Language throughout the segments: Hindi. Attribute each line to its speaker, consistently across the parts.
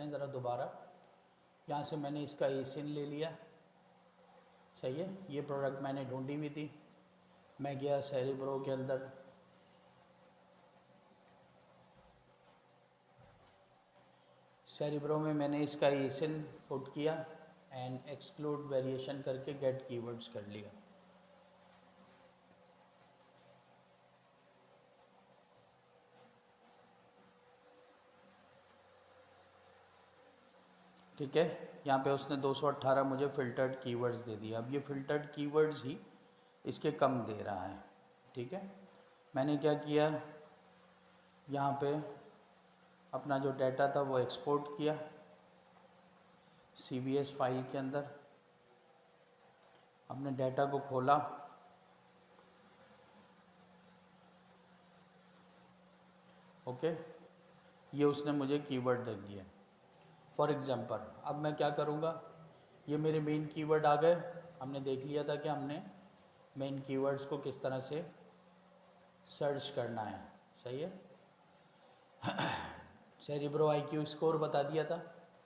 Speaker 1: हैं ज़रा दोबारा। यहाँ से मैंने इसका एसिन ले लिया, सही है। ये प्रोडक्ट मैंने ढूंढी हुई थी, मैं गया सेरिब्रो के अंदर, सेरिब्रो में मैंने इसका एसिन पुट किया एंड एक्सक्लूड वेरिएशन करके गेट कीवर्ड्स कर लिया। ठीक है, यहाँ पे उसने 218 मुझे फ़िल्टर्ड कीवर्ड्स दे दिया। अब ये फ़िल्टर्ड कीवर्ड्स ही इसके कम दे रहा है। ठीक है, मैंने क्या किया, यहाँ पे अपना जो डाटा था वो एक्सपोर्ट किया CVS फाइल के अंदर, अपने डाटा को खोला, ओके, ये उसने मुझे कीवर्ड दे दिए। फॉर एग्ज़ाम्पल अब मैं क्या करूँगा, ये मेरे मेन कीवर्ड आ गए। हमने देख लिया था कि हमने मेन कीवर्ड्स को किस तरह से सर्च करना है, सही है। सेरिब्रो IQ स्कोर बता दिया था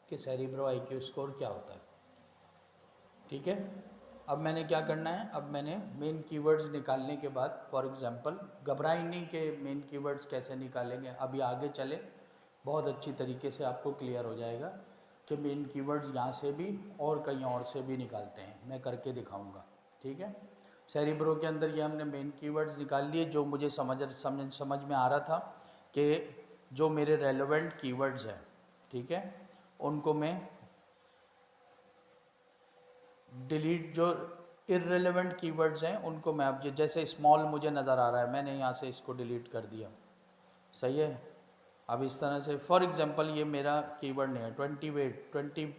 Speaker 1: कि सेरिब्रो IQ स्कोर क्या होता है। ठीक है, अब मैंने क्या करना है, अब मैंने मेन कीवर्ड्स निकालने के बाद, फॉर एग्जांपल घबराई नहीं कि मेन कीवर्ड्स कैसे निकालेंगे, अभी आगे चले बहुत अच्छी तरीके से आपको क्लियर हो जाएगा कि मेन कीवर्ड्स यहाँ से भी और कहीं और से भी निकालते हैं, मैं करके दिखाऊंगा। ठीक है, सेरिब्रो के अंदर ये हमने मेन कीवर्ड्स निकाल लिए। जो मुझे समझ में आ रहा था कि जो मेरे रेलेवेंट कीवर्ड्स हैं, ठीक है, उनको मैं डिलीट, जो इररेलेवेंट कीवर्ड्स हैं उनको मैं अब जैसे स्मॉल मुझे नज़र आ रहा है, मैंने यहाँ से इसको डिलीट कर दिया, सही है। अब इस तरह से फॉर एग्जांपल ये मेरा कीवर्ड नहीं है 20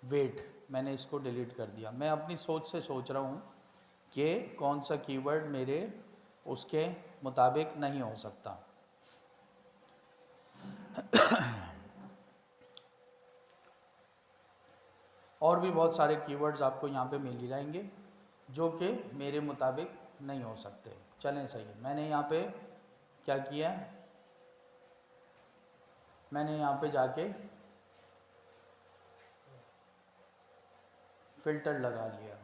Speaker 1: वेट, मैंने इसको डिलीट कर दिया। मैं अपनी सोच से सोच रहा हूँ कि कौन सा कीवर्ड मेरे उसके मुताबिक नहीं हो सकता। और भी बहुत सारे कीवर्ड्स आपको यहाँ पे मिल जाएंगे जो कि मेरे मुताबिक नहीं हो सकते। चलें, सही है। मैंने यहाँ पे क्या किया, मैंने यहाँ पे जाके फ़िल्टर लगा लिया,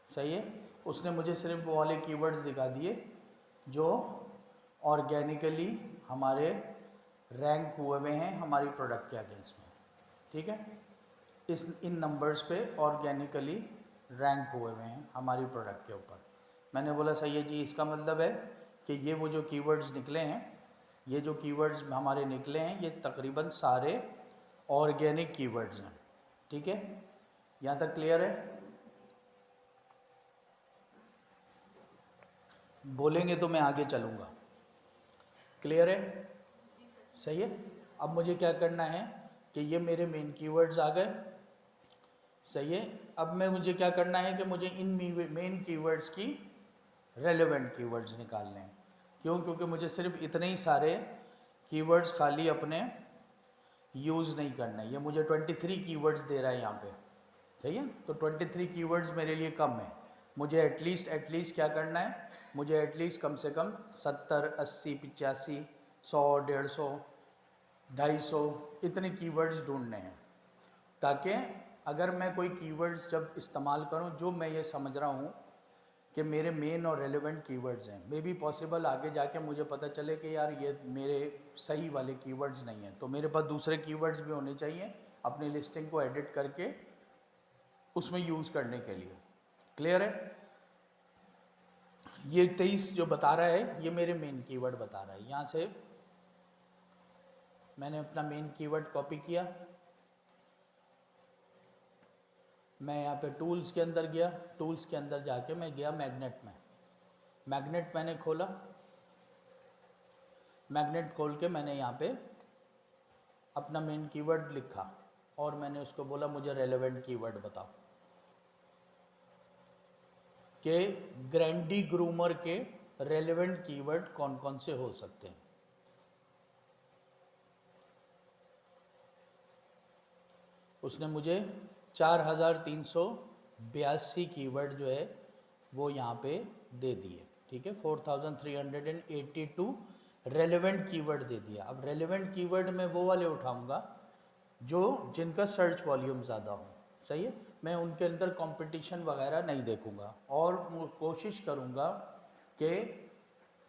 Speaker 1: सही है। उसने मुझे सिर्फ वो वाले कीवर्ड्स दिखा दिए जो ऑर्गेनिकली हमारे रैंक हुए हुए हैं हमारी प्रोडक्ट के अगेंस्ट में। ठीक है, इन नंबर्स पे ऑर्गेनिकली रैंक हुए हुए हैं हमारी प्रोडक्ट के ऊपर। मैंने बोला सही है जी, इसका मतलब है कि ये वो जो कीवर्ड्स निकले हैं, ये जो कीवर्ड्स हमारे निकले हैं, ये तकरीबन सारे ऑर्गेनिक कीवर्ड्स हैं। ठीक है, यहाँ तक क्लियर है? बोलेंगे तो मैं आगे चलूँगा। क्लियर है? सही है। अब मुझे क्या करना है कि ये मेरे मेन कीवर्ड्स आ गए, सही है। अब मुझे क्या करना है कि मुझे इन मेन कीवर्ड्स की रेलेवेंट कीवर्ड्स निकालने हैं। क्यों? क्योंकि मुझे सिर्फ इतने ही सारे कीवर्ड्स खाली अपने यूज़ नहीं करना है। ये मुझे 23 कीवर्ड्स दे रहा है यहाँ पे, सही है। तो 23 कीवर्ड्स मेरे लिए कम है। मुझे एटलीस्ट क्या करना है, मुझे एटलीस्ट कम से कम 70, 80, 85, 100, 150, 250 इतने कीवर्ड्स ढूंढने हैं, ताकि अगर मैं कोई कीवर्ड्स जब इस्तेमाल करूं जो मैं ये समझ रहा हूं कि मेरे मेन और रेलेवेंट कीवर्ड्स हैं, मे बी पॉसिबल आगे जाके मुझे पता चले कि यार ये मेरे सही वाले कीवर्ड्स नहीं हैं, तो मेरे पास दूसरे कीवर्ड्स भी होने चाहिए अपनी लिस्टिंग को एडिट करके उसमें यूज़ करने के लिए। क्लियर है? ये 23 जो बता रहा है ये मेरे मेन कीवर्ड बता रहा है। यहाँ से मैंने अपना मेन कीवर्ड कॉपी किया, मैं यहाँ पे टूल्स के अंदर गया, टूल्स के अंदर जाके मैं गया मैग्नेट में, मैग्नेट मैंने खोला, मैग्नेट खोल के मैंने यहाँ पे अपना मेन कीवर्ड लिखा और मैंने उसको बोला मुझे रेलेवेंट कीवर्ड बताओ कि ग्रैंडी ग्रूमर के रेलेवेंट कीवर्ड कौन कौन से हो सकते हैं। उसने मुझे 4382 कीवर्ड जो है वो यहाँ पे दे दिए, ठीक है। 4382 रेलेवेंट कीवर्ड दे दिया। अब रेलेवेंट कीवर्ड में वो वाले उठाऊंगा जो जिनका सर्च वॉल्यूम ज़्यादा हो, सही है। मैं उनके अंदर कंपटीशन वगैरह नहीं देखूंगा और कोशिश करूंगा कि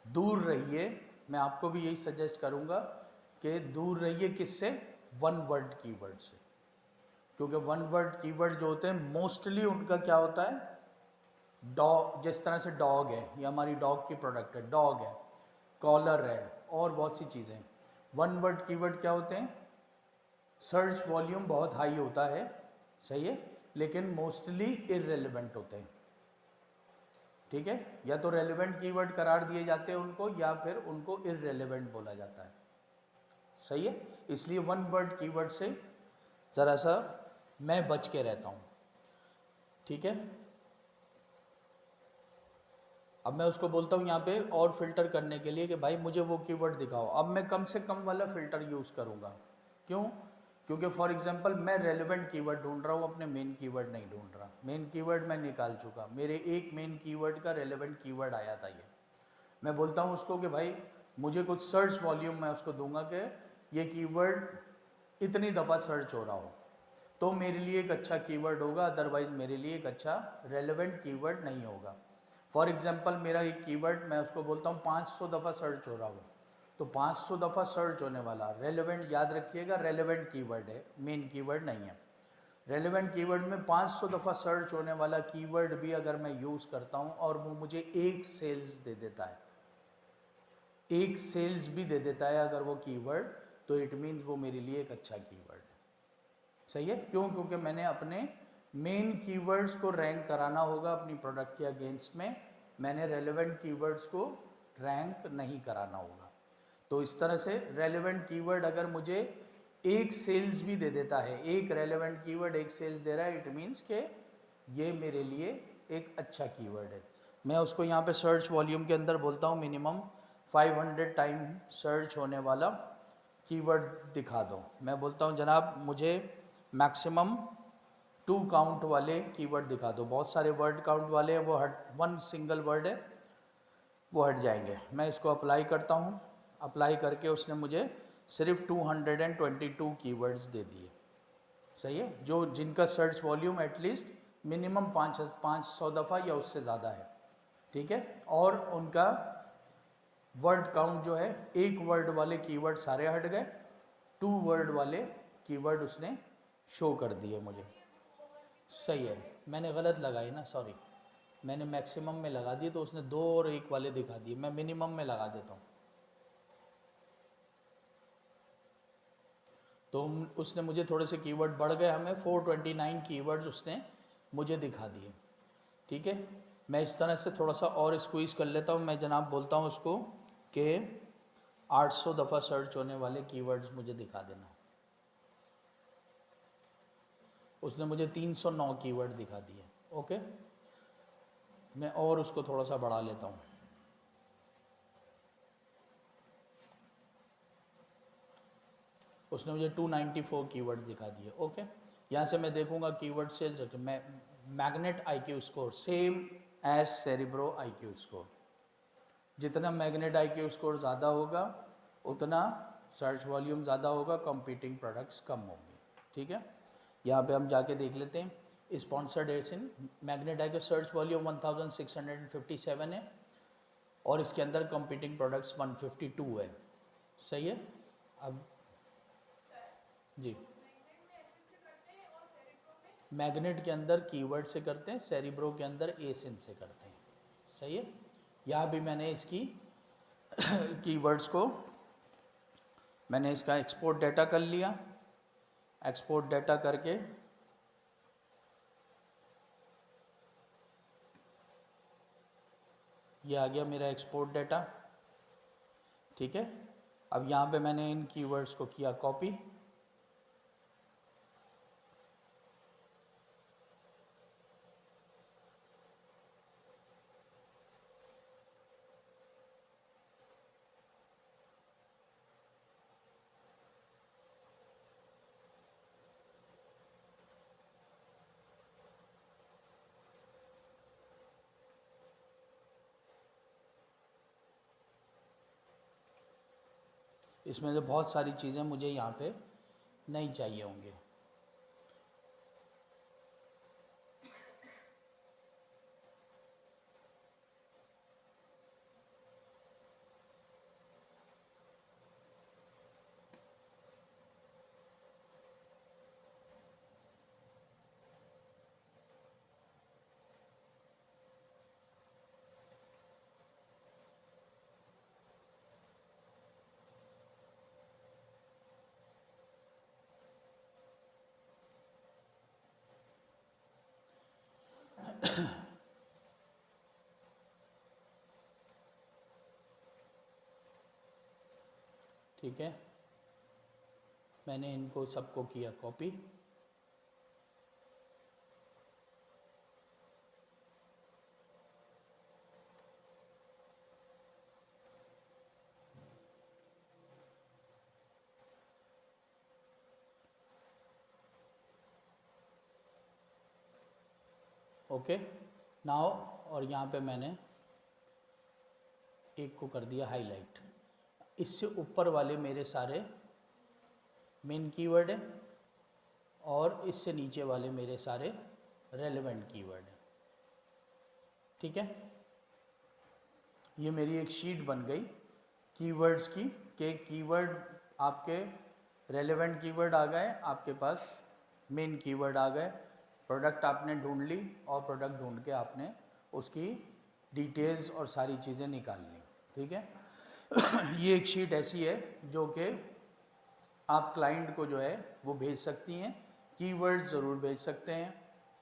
Speaker 1: दूर रहिए। मैं आपको भी यही सजेस्ट करूंगा कि दूर रहिए किससे, वन वर्ड कीवर्ड से, क्योंकि वन वर्ड कीवर्ड जो होते हैं मोस्टली उनका क्या होता है, डॉग, जिस तरह से डॉग है, ये हमारी डॉग की प्रोडक्ट है, डॉग है, कॉलर है और बहुत सी चीज़ें। वन वर्ड कीवर्ड क्या होते हैं, सर्च वॉल्यूम बहुत हाई होता है, सही है, लेकिन मोस्टली इररेलेवेंट होते हैं, ठीक है। या तो रेलेवेंट कीवर्ड करार दिए जाते हैं उनको, या फिर उनको इररेलेवेंट बोला जाता है, सही है। इसलिए वन वर्ड कीवर्ड से ज़रा सा मैं बच के रहता हूँ, ठीक है। अब मैं उसको बोलता हूँ यहाँ पे और फिल्टर करने के लिए कि भाई मुझे वो कीवर्ड दिखाओ। अब मैं कम से कम वाला फिल्टर यूज़ करूँगा, क्यों, क्योंकि फॉर एग्जांपल मैं रेलेवेंट कीवर्ड ढूंढ रहा हूँ, अपने मेन कीवर्ड नहीं ढूंढ रहा। मेन कीवर्ड मैं निकाल चुका, मेरे एक मेन कीवर्ड का रेलेवेंट कीवर्ड आया था ये। मैं बोलता हूँ उसको कि भाई मुझे कुछ सर्च वॉल्यूम, मैं उसको दूंगा कि ये कीवर्ड इतनी दफ़ा सर्च हो रहा हो तो मेरे लिए एक अच्छा कीवर्ड होगा, अदरवाइज़ मेरे लिए एक अच्छा रेलेवेंट कीवर्ड नहीं होगा। फॉर एग्जांपल मेरा एक कीवर्ड, मैं उसको बोलता हूँ 500 दफ़ा सर्च हो रहा हो, तो 500 दफ़ा सर्च होने वाला रेलेवेंट, याद रखिएगा रेलेवेंट कीवर्ड है, मेन कीवर्ड नहीं है। रेलेवेंट कीवर्ड में 500 दफ़ा सर्च होने वाला कीवर्ड भी अगर मैं यूज़ करता हूँ और वो मुझे एक सेल्स दे देता है, एक सेल्स भी दे देता है अगर वो कीवर्ड, तो इट मीन्स वो मेरे लिए एक अच्छा कीवर्ड है, सही है। क्यों, क्योंकि मैंने अपने मेन कीवर्ड्स को रैंक कराना होगा अपनी प्रोडक्ट के अगेंस्ट में, मैंने रेलेवेंट कीवर्ड्स को रैंक नहीं कराना होगा। तो इस तरह से रेलेवेंट कीवर्ड अगर मुझे एक सेल्स भी दे देता है, एक रेलेवेंट कीवर्ड एक सेल्स दे रहा है, इट मीन्स के ये मेरे लिए एक अच्छा कीवर्ड है। मैं उसको यहाँ पे सर्च वॉल्यूम के अंदर बोलता हूँ मिनिमम 500 टाइम सर्च होने वाला कीवर्ड दिखा दो। मैं बोलता हूँ जनाब मुझे मैक्सिमम 2 काउंट वाले कीवर्ड दिखा दो। बहुत सारे वर्ड काउंट वाले हैं, वो हट, वन सिंगल वर्ड है, वो हट जाएंगे। मैं इसको अप्लाई करता हूँ, अप्लाई करके उसने मुझे सिर्फ 222 कीवर्ड्स दे दिए, सही है, जो जिनका सर्च वॉल्यूम एटलीस्ट मिनिमम 500 दफ़ा या उससे ज़्यादा है, ठीक है। और उनका वर्ड काउंट जो है, एक वर्ड वाले कीवर्ड सारे हट गए, 2 वर्ड वाले कीवर्ड उसने शो कर दिए मुझे, सही है। मैंने गलत लगाई ना, सॉरी, मैंने मैक्सिमम में लगा दिए तो उसने 2 और 1 वाले दिखा दिए, मैं मिनिमम में लगा देता हूँ। तो उसने मुझे थोड़े से कीवर्ड बढ़ गए, हमें 429 कीवर्ड्स उसने मुझे दिखा दिए, ठीक है। मैं इस तरह से थोड़ा सा और स्क्वीज़ कर लेता हूँ। मैं जनाब बोलता हूँ उसको कि 800 दफ़ा सर्च होने वाले कीवर्ड्स मुझे दिखा देना। उसने मुझे 309 कीवर्ड दिखा दिए, ओके। मैं और उसको थोड़ा सा बढ़ा लेता हूँ, उसने मुझे 294 कीवर्ड दिखा दिए, ओके। यहाँ से मैं देखूँगा कीवर्ड सेल्स, मैं Magnet IQ score same as Cerebro IQ score, जितना मैग्नेट आईक्यू स्कोर ज़्यादा होगा उतना सर्च वॉल्यूम ज़्यादा होगा, कंपीटिंग प्रोडक्ट्स कम होंगे, ठीक है। यहाँ पे हम जाके देख लेते हैं sponsored ASIN Magnet IQ search volume 1657 है और इसके अंदर कंपीटिंग प्रोडक्ट्स 152 है, सही है। अब जी, मैग्नेट के अंदर कीवर्ड से करते हैं, सेरिब्रो के अंदर एसिन से करते हैं, सही है। यहाँ भी मैंने इसकी कीवर्ड्स को मैंने इसका एक्सपोर्ट डाटा कर लिया, एक्सपोर्ट डाटा करके ये आ गया मेरा एक्सपोर्ट डाटा, ठीक है। अब यहाँ पे मैंने इन कीवर्ड्स को किया कॉपी, इसमें से बहुत सारी चीज़ें मुझे यहाँ पे नहीं चाहिए होंगे। ठीक है, मैंने इनको सबको किया कॉपी। ओके नाउ, और यहाँ पे मैंने एक को कर दिया हाईलाइट। इससे ऊपर वाले मेरे सारे मेन कीवर्ड हैं और इससे नीचे वाले मेरे सारे रेलेवेंट कीवर्ड हैं। ठीक है, ये मेरी एक शीट बन गई कीवर्ड्स की, के कीवर्ड आपके रेलेवेंट कीवर्ड आ गए, आपके पास मेन कीवर्ड आ गए, प्रोडक्ट आपने ढूंढ ली और प्रोडक्ट ढूंढ के आपने उसकी डिटेल्स और सारी चीज़ें निकाल ली। ठीक है ये एक शीट ऐसी है जो कि आप क्लाइंट को जो है वो भेज सकती हैं, कीवर्ड ज़रूर भेज सकते हैं।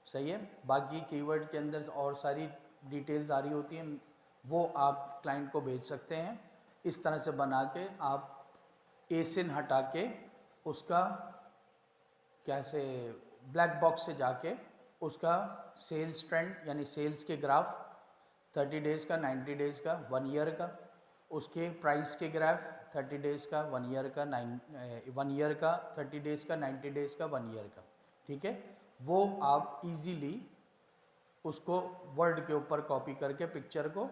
Speaker 1: सही है, बाकी कीवर्ड के अंदर और सारी डिटेल्स आ रही होती हैं, वो आप क्लाइंट को भेज सकते हैं। इस तरह से बना के आप एसिन हटा के उसका कैसे ब्लैक बॉक्स से जाके उसका सेल्स ट्रेंड यानी सेल्स के ग्राफ 30 डेज़ का, 90 डेज़ का, 1 ईयर का, उसके प्राइस के ग्राफ 30 डेज़ का, 1 ईयर का, 1 ईयर का, 30 डेज़ का, 90 डेज़ का, 1 ईयर का। ठीक है, वो आप इजीली उसको वर्ड के ऊपर कॉपी करके पिक्चर को,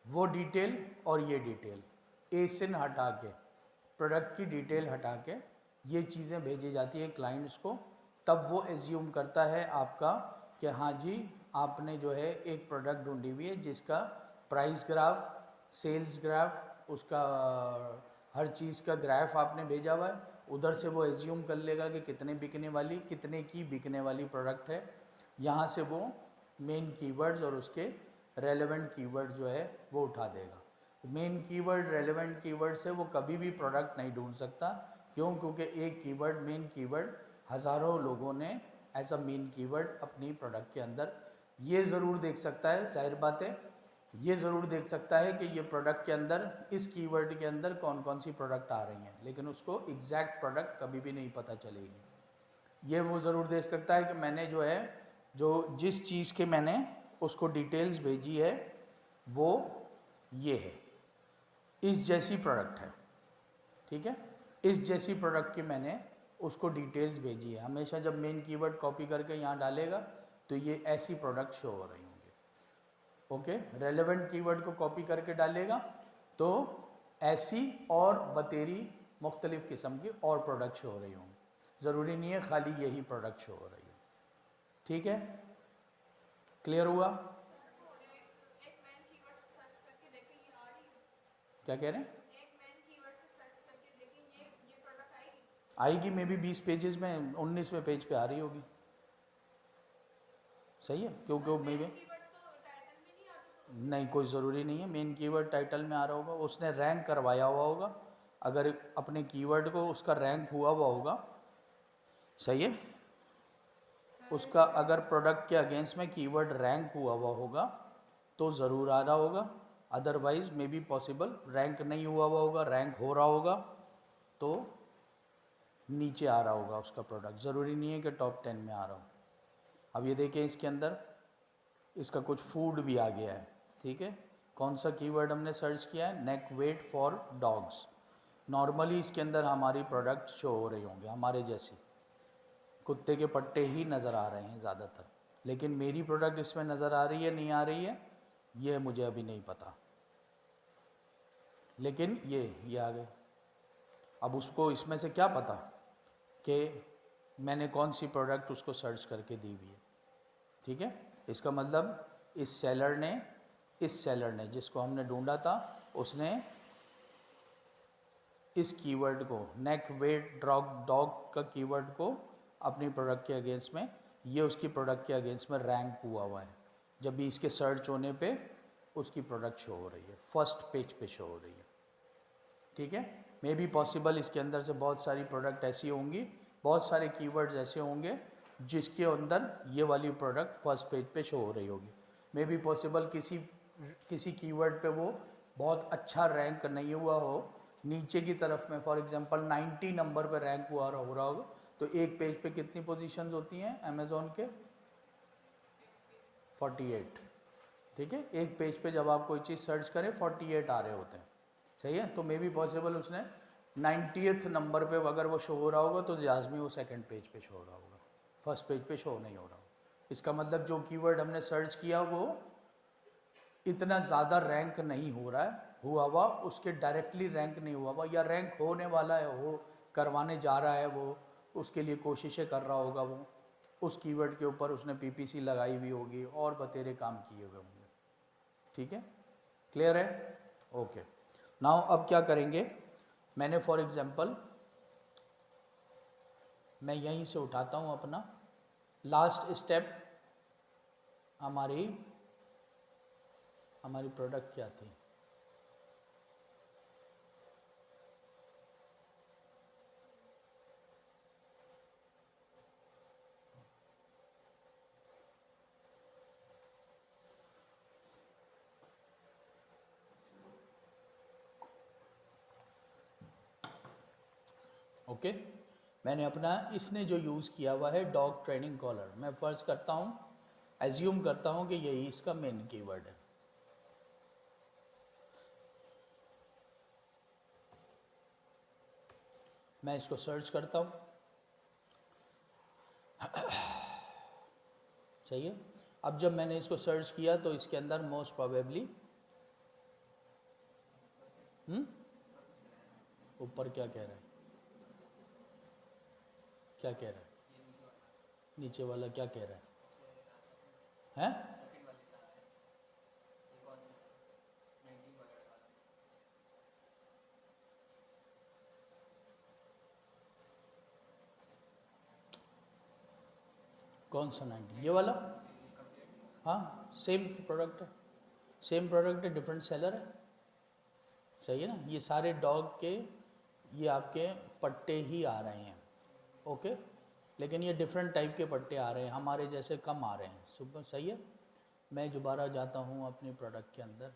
Speaker 1: वो डिटेल और ये डिटेल एसिन हटा के, प्रोडक्ट की डिटेल हटा के ये चीज़ें भेजी जाती है क्लाइंट्स को। तब वो एज्यूम करता है आपका कि हाँ जी आपने जो है एक प्रोडक्ट ढूंढी हुई है जिसका प्राइस ग्राफ, सेल्स ग्राफ, उसका हर चीज़ का ग्राफ आपने भेजा हुआ है। उधर से वो एज्यूम कर लेगा कि कितने बिकने वाली, कितने की बिकने वाली प्रोडक्ट है। यहाँ से वो मेन कीवर्ड्स और उसके रेलेवेंट कीवर्ड जो है वो उठा देगा। मेन कीवर्ड, रेलेवेंट कीवर्ड से वो कभी भी प्रोडक्ट नहीं ढूंढ सकता। क्यों? क्योंकि एक कीवर्ड, मेन कीवर्ड, हज़ारों लोगों ने एज अ मेन कीवर्ड अपनी प्रोडक्ट के अंदर ये ज़रूर देख सकता है, जाहिर बात है, ये ज़रूर देख सकता है कि ये प्रोडक्ट के अंदर, इस कीवर्ड के अंदर कौन कौन सी प्रोडक्ट आ रही हैं, लेकिन उसको एग्जैक्ट प्रोडक्ट कभी भी नहीं पता चलेगी। ये वो ज़रूर देख सकता है कि मैंने जो है, जो जिस चीज़ के मैंने उसको डिटेल्स भेजी है वो ये है, इस जैसी प्रोडक्ट है। ठीक है, इस जैसी प्रोडक्ट की मैंने उसको डिटेल्स भेजी है। हमेशा जब मेन कीवर्ड कॉपी करके यहाँ डालेगा तो ये ऐसी प्रोडक्ट शो हो रही होंगी। ओके, रेलेवेंट कीवर्ड को कॉपी करके डालेगा तो ऐसी और बतेरी मुख्तलिफ़ किस्म की और प्रोडक्ट शो हो रही होंगी। ज़रूरी नहीं है खाली यही प्रोडक्ट शो हो रही हो। ठीक है, क्लियर हुआ? क्या कह रहे हैं? आएगी, मे बी 20 पेजेस में 19वें पेज पे आ रही होगी। सही है, क्योंकि वो मे बी नहीं, कोई ज़रूरी नहीं है मेन कीवर्ड टाइटल में आ रहा होगा, उसने रैंक करवाया हुआ होगा। अगर अपने कीवर्ड को उसका रैंक हुआ हुआ होगा, सही है, उसका अगर प्रोडक्ट के अगेंस्ट में कीवर्ड रैंक हुआ हुआ होगा तो ज़रूर आ रहा होगा। Otherwise may be possible rank नहीं हुआ हुआ होगा, रैंक हो रहा होगा तो नीचे आ रहा होगा उसका प्रोडक्ट। ज़रूरी नहीं है कि टॉप 10 में आ रहा हो। अब ये देखें, इसके अंदर इसका कुछ फूड भी आ गया है। ठीक है, कौन सा कीवर्ड हमने सर्च किया है? नेक वेट फॉर डॉग्स। नॉर्मली इसके अंदर हमारी प्रोडक्ट शो हो रही होंगे, हमारे जैसी कुत्ते के पट्टे ही नज़र आ रहे हैं ज़्यादातर, लेकिन मेरी प्रोडक्ट इसमें नज़र आ रही है नहीं आ रही है ये मुझे अभी नहीं पता, लेकिन ये आ गए। अब उसको इसमें से क्या पता कि मैंने कौन सी प्रोडक्ट उसको सर्च करके दी हुई है, ठीक है। इसका मतलब इस सेलर ने जिसको हमने ढूंढा था उसने इस कीवर्ड को नेक वेट डॉग का कीवर्ड को अपनी प्रोडक्ट के अगेंस्ट में, ये उसकी प्रोडक्ट के अगेंस्ट में रैंक हुआ है। जब भी इसके सर्च होने पे उसकी प्रोडक्ट शो हो रही है, फर्स्ट पेज पे शो हो रही है, ठीक है। मे बी पॉसिबल इसके अंदर से बहुत सारी प्रोडक्ट ऐसी होंगी, बहुत सारे कीवर्ड्स ऐसे होंगे जिसके अंदर ये वाली प्रोडक्ट फर्स्ट पेज पे शो हो रही होगी। मे बी पॉसिबल किसी कीवर्ड पे वो बहुत अच्छा रैंक नहीं हुआ हो, नीचे की तरफ में फॉर एग्जांपल 90 नंबर पे रैंक हो रहा होगा। तो एक पेज पे कितनी पोजीशंस होती हैं अमेज़ॉन के? 48, ठीक है। एक पेज पे जब आप कोई चीज़ सर्च करें 48 आ रहे होते हैं, सही है। तो मे बी पॉसिबल उसने 90th नंबर पे अगर वो शो हो रहा होगा तो लाजमी वो सेकंड पेज पे शो हो रहा होगा, फर्स्ट पेज पे शो नहीं हो रहा होगा। इसका मतलब जो कीवर्ड हमने सर्च किया वो इतना ज़्यादा रैंक नहीं हो रहा है, हुआ हुआ उसके डायरेक्टली रैंक नहीं हुआ हुआ, या रैंक होने वाला है, वो करवाने जा रहा है, वो उसके लिए कोशिशें कर रहा होगा, वो उस कीवर्ड के ऊपर उसने पीपीसी लगाई हुई होगी और बतेरे काम किए हुए होंगे, ठीक है। क्लियर है? ओके। नाउ अब क्या करेंगे, मैंने फॉर एग्जांपल मैं यहीं से उठाता हूँ अपना लास्ट स्टेप। हमारी प्रोडक्ट क्या थी? ओके, मैंने अपना इसने जो यूज़ किया हुआ है डॉग ट्रेनिंग कॉलर, मैं फ़र्ज़ करता हूँ, एज्यूम करता हूँ कि यही इसका मेन कीवर्ड है। मैं इसको सर्च करता हूँ, सही है। अब जब मैंने इसको सर्च किया तो इसके अंदर मोस्ट प्रोबेबली ऊपर क्या कह रहा है, क्या कह रहा है, नीचे वाला क्या कह रहा है? कौन सा 90? ये वाला? हाँ, सेम प्रोडक्ट है, सेम प्रोडक्ट है, डिफरेंट सेलर है, सही है ना। ये सारे डॉग के ये आपके पट्टे ही आ रहे हैं, ओके, लेकिन ये डिफरेंट टाइप के पट्टे आ रहे हैं, हमारे जैसे कम आ रहे हैं, सुपर सही है। मैं दोबारा जाता हूँ अपने प्रोडक्ट के अंदर,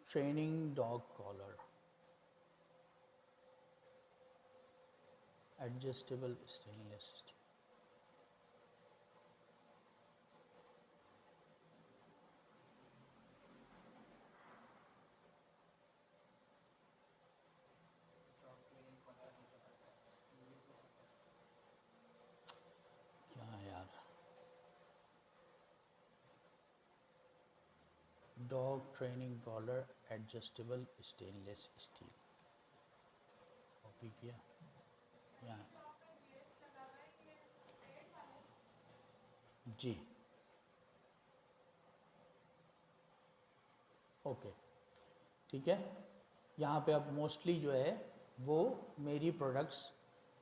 Speaker 1: training dog collar adjustable stainless steel, क्या है यार, dog training collar adjustable stainless steel, copy किया यहाँ, जी ओके, ठीक है। यहाँ पे अब मोस्टली जो है वो मेरी प्रोडक्ट्स,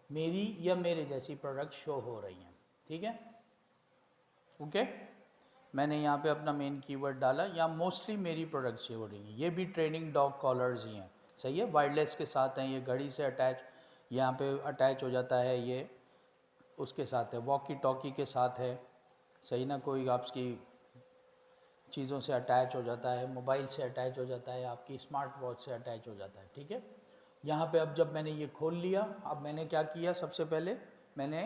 Speaker 1: मेरी या मेरे जैसी प्रोडक्ट शो हो रही हैं, ठीक है, ओके। मैंने यहाँ पे अपना मेन कीवर्ड डाला, यहाँ मोस्टली मेरी प्रोडक्ट्स शो हो रही हैं, ये भी ट्रेनिंग डॉग कॉलर्स ही हैं, सही है, वायरलेस के साथ हैं, ये घड़ी से अटैच, यहाँ पे अटैच हो जाता है, ये उसके साथ है, वॉकी टॉकी के साथ है, सही ना, कोई आपकी चीज़ों से अटैच हो जाता है, मोबाइल से अटैच हो जाता है, आपकी स्मार्ट वॉच से अटैच हो जाता है, ठीक है। यहाँ पे अब जब मैंने ये खोल लिया, अब मैंने क्या किया, सबसे पहले मैंने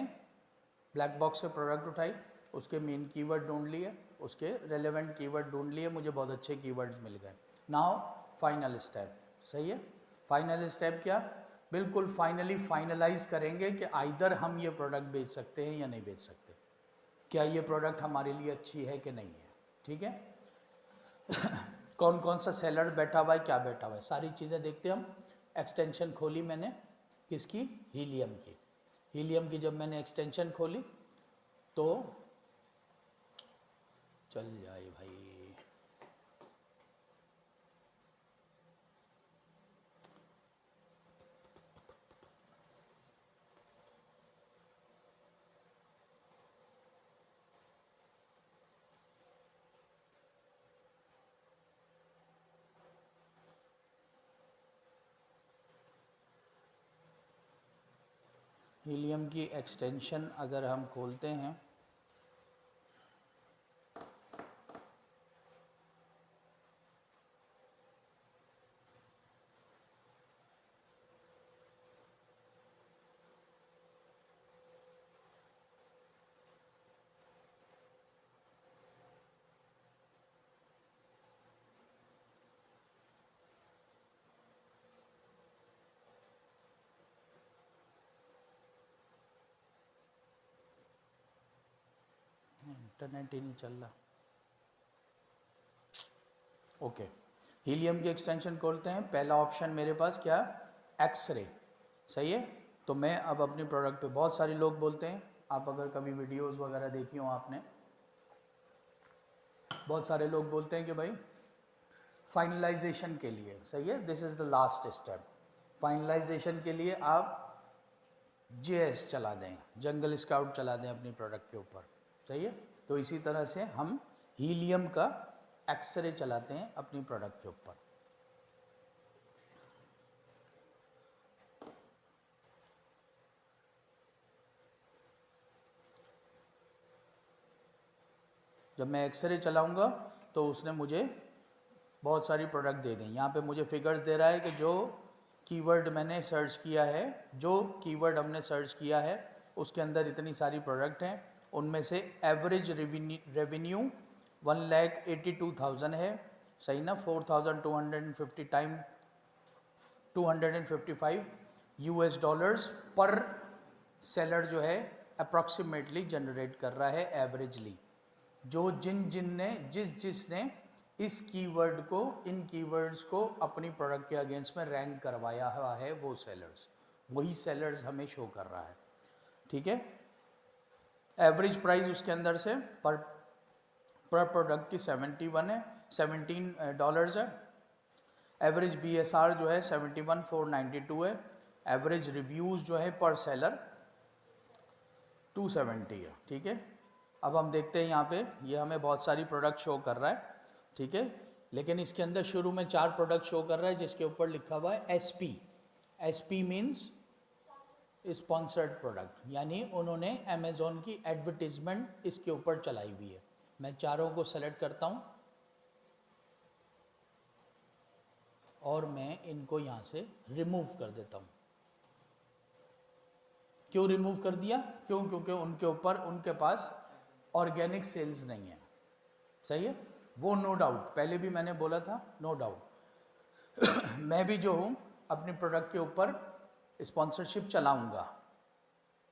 Speaker 1: ब्लैक बॉक्स से प्रोडक्ट उठाई, उसके मेन कीवर्ड ढूंढ लिए, उसके रेलेवेंट कीवर्ड ढूंढ लिए, मुझे बहुत अच्छे कीवर्ड्स मिल गए। नाउ फाइनल स्टेप, सही है, फाइनल स्टेप क्या, बिल्कुल फाइनली फाइनलाइज करेंगे कि आइदर हम ये प्रोडक्ट बेच सकते हैं या नहीं बेच सकते, क्या ये प्रोडक्ट हमारे लिए अच्छी है कि नहीं है, ठीक है। कौन कौन सा सेलर बैठा हुआ है, क्या बैठा हुआ है, सारी चीज़ें देखते हैं हम। एक्सटेंशन खोली मैंने, किसकी, हीलियम की। हीलियम की जब मैंने एक्सटेंशन खोली तो चल जाए भाई, हीलियम की एक्सटेंशन अगर हम खोलते हैं, इंटरनेट ही नहीं चल रहा, ओके। हीलियम की एक्सटेंशन खोलते हैं, पहला ऑप्शन मेरे पास क्या, एक्सरे, सही है। तो मैं अब अपने प्रोडक्ट पे, बहुत सारे लोग बोलते हैं, आप अगर कभी वीडियोस वगैरह देखी हो आपने, बहुत सारे लोग बोलते हैं कि भाई फाइनलाइजेशन के लिए, सही है, this is the last step, finalisation के लिए आप जेएस चला दें, जंगल स्काउट चला दें अपनी प्रोडक्ट के ऊपर, सही है। तो इसी तरह से हम हीलियम का एक्सरे चलाते हैं अपनी प्रोडक्ट के ऊपर। जब मैं एक्सरे चलाऊंगा तो उसने मुझे बहुत सारी प्रोडक्ट दे दें, यहाँ पे मुझे फिगर्स दे रहा है कि जो कीवर्ड मैंने सर्च किया है, जो कीवर्ड हमने सर्च किया है उसके अंदर इतनी सारी प्रोडक्ट हैं, उनमें से एवरेज रेवेन्यू 1,82,000 है, सही ना, 4,250 टाइम 255 यूएस डॉलर्स पर सेलर जो है अप्रॉक्सीमेटली जनरेट कर रहा है एवरेजली, जो जिसने इस कीवर्ड को, इन कीवर्ड्स को अपनी प्रोडक्ट के अगेंस्ट में रैंक करवाया हुआ है, वो सेलर्स, वही सेलर्स हमें शो कर रहा है, ठीक है। एवरेज प्राइस उसके अंदर से पर प्रोडक्ट की 71 है, $17 है। एवरेज BSR जो है 71,492 है। एवरेज रिव्यूज़ जो है पर सेलर 270 है, ठीक है। अब हम देखते हैं यहाँ पे, ये हमें बहुत सारी प्रोडक्ट शो कर रहा है, ठीक है, लेकिन इसके अंदर शुरू में 4 प्रोडक्ट शो कर रहा है जिसके ऊपर लिखा हुआ है SP। SP means sponsored product, यानी उन्होंने अमेज़ॉन की एडवर्टीजमेंट इसके ऊपर चलाई हुई है। मैं चारों को सेलेक्ट करता हूँ और मैं इनको यहाँ से रिमूव कर देता हूँ। क्यों रिमूव कर दिया, क्योंकि उनके ऊपर, उनके पास ऑर्गेनिक सेल्स नहीं है, सही है, वो नो डाउट, पहले भी मैंने बोला था, नो डाउट मैं भी जो हूँ अपने प्रोडक्ट के ऊपर स्पॉन्सरशिप चलाऊँगा,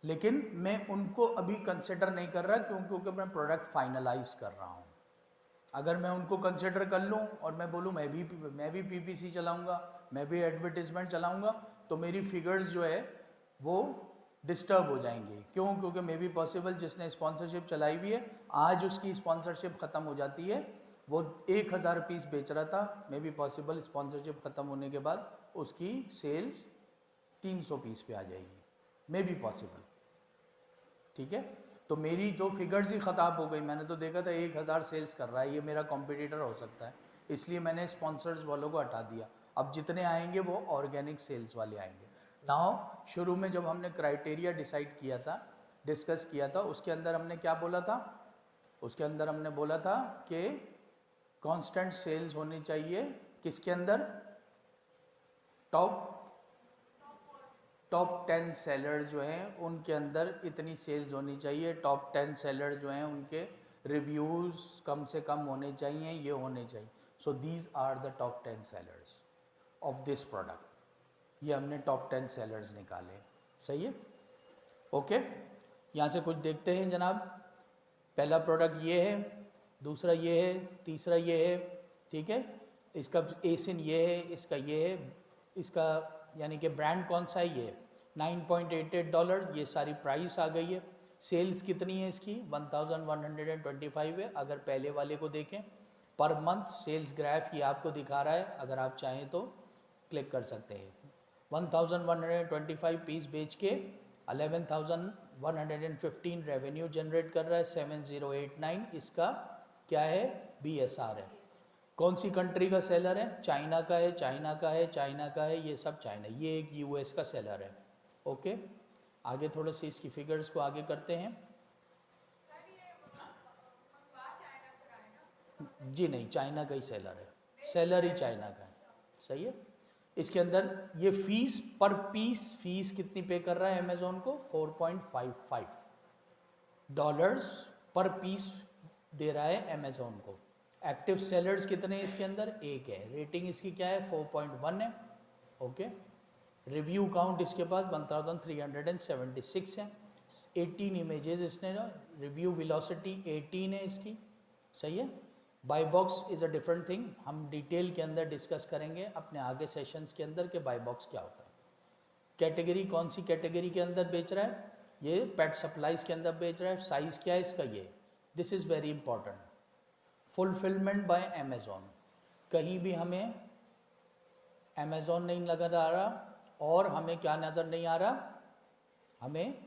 Speaker 1: लेकिन मैं उनको अभी कंसिडर नहीं कर रहा क्योंकि मैं प्रोडक्ट फाइनलाइज कर रहा हूँ। अगर मैं उनको कंसिडर कर लूँ और मैं बोलूँ मैं भी PPC चलाऊँगा, मैं भी एडवर्टीजमेंट चलाऊँगा, तो मेरी फिगर्स जो है वो डिस्टर्ब हो जाएंगे। क्यों, क्योंकि मे बी पॉसिबल जिसने स्पॉन्सरशिप चलाई हुई है, आज उसकी स्पॉन्सरशिप ख़त्म हो जाती है, वो 1,000 पीस बेच रहा था, मे बी पॉसिबल स्पॉन्सरशिप ख़त्म होने के बाद उसकी सेल्स 300 पीस पे आ जाएगी, मे बी पॉसिबल, ठीक है। तो मेरी तो फिगर्स ही ख़राब हो गई, मैंने तो देखा था 1,000 सेल्स कर रहा है, ये मेरा कॉम्पिटिटर हो सकता है, इसलिए मैंने स्पॉन्सर्स वालों को हटा दिया। अब जितने आएंगे वो ऑर्गेनिक सेल्स वाले आएंगे। नाउ शुरू में जब हमने क्राइटेरिया डिसाइड किया था, डिस्कस किया था, उसके अंदर हमने क्या बोला था? उसके अंदर हमने बोला था कि कांस्टेंट सेल्स होनी चाहिए किसके अंदर? टॉप 10 सेलर जो हैं उनके अंदर इतनी सेल्स होनी चाहिए। टॉप 10 सेलर जो हैं उनके रिव्यूज़ कम से कम होने चाहिए, ये होने चाहिए। So these are the top 10 sellers of this product. ये हमने टॉप 10 सेलर्स निकाले। सही है? ओके, यहाँ से कुछ देखते हैं जनाब। पहला प्रोडक्ट ये है, दूसरा ये है, तीसरा ये है, ठीक है। इसका एसिन ये है, इसका ये है, इसका यानी कि ब्रांड कौन सा है? ये $9.88, ये सारी प्राइस आ गई है। सेल्स कितनी है इसकी? 1125 है। अगर पहले वाले को देखें, पर मंथ सेल्स ग्राफ ये आपको दिखा रहा है, अगर आप चाहें तो क्लिक कर सकते हैं। 1125 पीस बेच के 11,115 रेवेन्यू जनरेट कर रहा है। 7089 इसका क्या है? BSR है। कौन सी कंट्री का सेलर है? चाइना का है, चाइना का है, चाइना का है, ये सब चाइना। ये एक US का सेलर है। ओके, आगे थोड़े से इसकी फिगर्स को आगे करते हैं। जी नहीं, चाइना का ही सेलर है, सेलर ही चाइना का है। सही है। इसके अंदर ये फीस पर पीस फीस कितनी पे कर रहा है अमेज़ॉन को? $4.55 पर पीस दे रहा है अमेज़ॉन को। एक्टिव सेलर्स कितने हैं इसके अंदर? एक है। रेटिंग इसकी क्या है? 4.1 है। ओके, रिव्यू काउंट इसके पास 1376 है। 18 इमेजेस इसने, रिव्यू वेलोसिटी 18 है इसकी। सही है। Buy box is a different thing, हम डिटेल के अंदर डिस्कस करेंगे अपने आगे सेशंस के अंदर कि बाय बॉक्स क्या होता है। कैटेगरी कौन सी कैटेगरी के अंदर बेच रहा है? ये पेट सप्लाईज के अंदर बेच रहा है। साइज़ क्या है इसका? ये, this is very important. Fulfilment bye Amazon, कहीं भी हमें अमेज़ॉन नहीं नज़र आ रहा, और हमें क्या नज़र नहीं आ रहा? हमें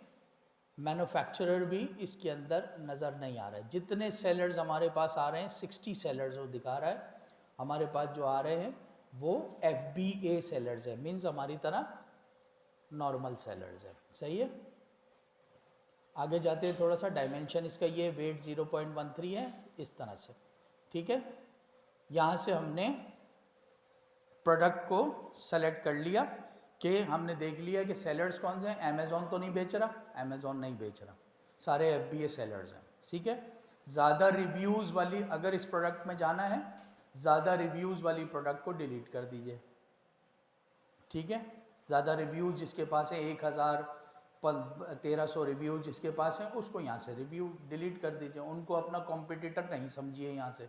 Speaker 1: मैन्युफैक्चरर भी इसके अंदर नज़र नहीं आ रहा है। जितने सेलर्स हमारे पास आ रहे हैं, 60 सेलर्स वो दिखा रहा है हमारे पास जो आ रहे हैं, वो FBA सेलर्स है, मीन्स हमारी तरह नॉर्मल सेलर्स है। सही है। आगे जाते हैं, थोड़ा सा डायमेंशन इसका ये वेट 0.13 है, इस तरह से। ठीक है, यहाँ से हमने प्रोडक्ट को सेलेक्ट कर लिया कि हमने देख लिया कि सेलर्स कौन से हैं। अमेज़ॉन तो नहीं बेच रहा, अमेज़ॉन नहीं बेच रहा, सारे FBA सेलर्स हैं। ठीक है। ज़्यादा रिव्यूज़ वाली, अगर इस प्रोडक्ट में जाना है, ज़्यादा रिव्यूज़ वाली प्रोडक्ट को डिलीट कर दीजिए। ठीक है, ज़्यादा रिव्यूज़ जिसके पास है 1300 रिव्यू जिसके पास है, उसको यहाँ से रिव्यू डिलीट कर दीजिए। उनको अपना कॉम्पिटिटर नहीं समझिए यहाँ से।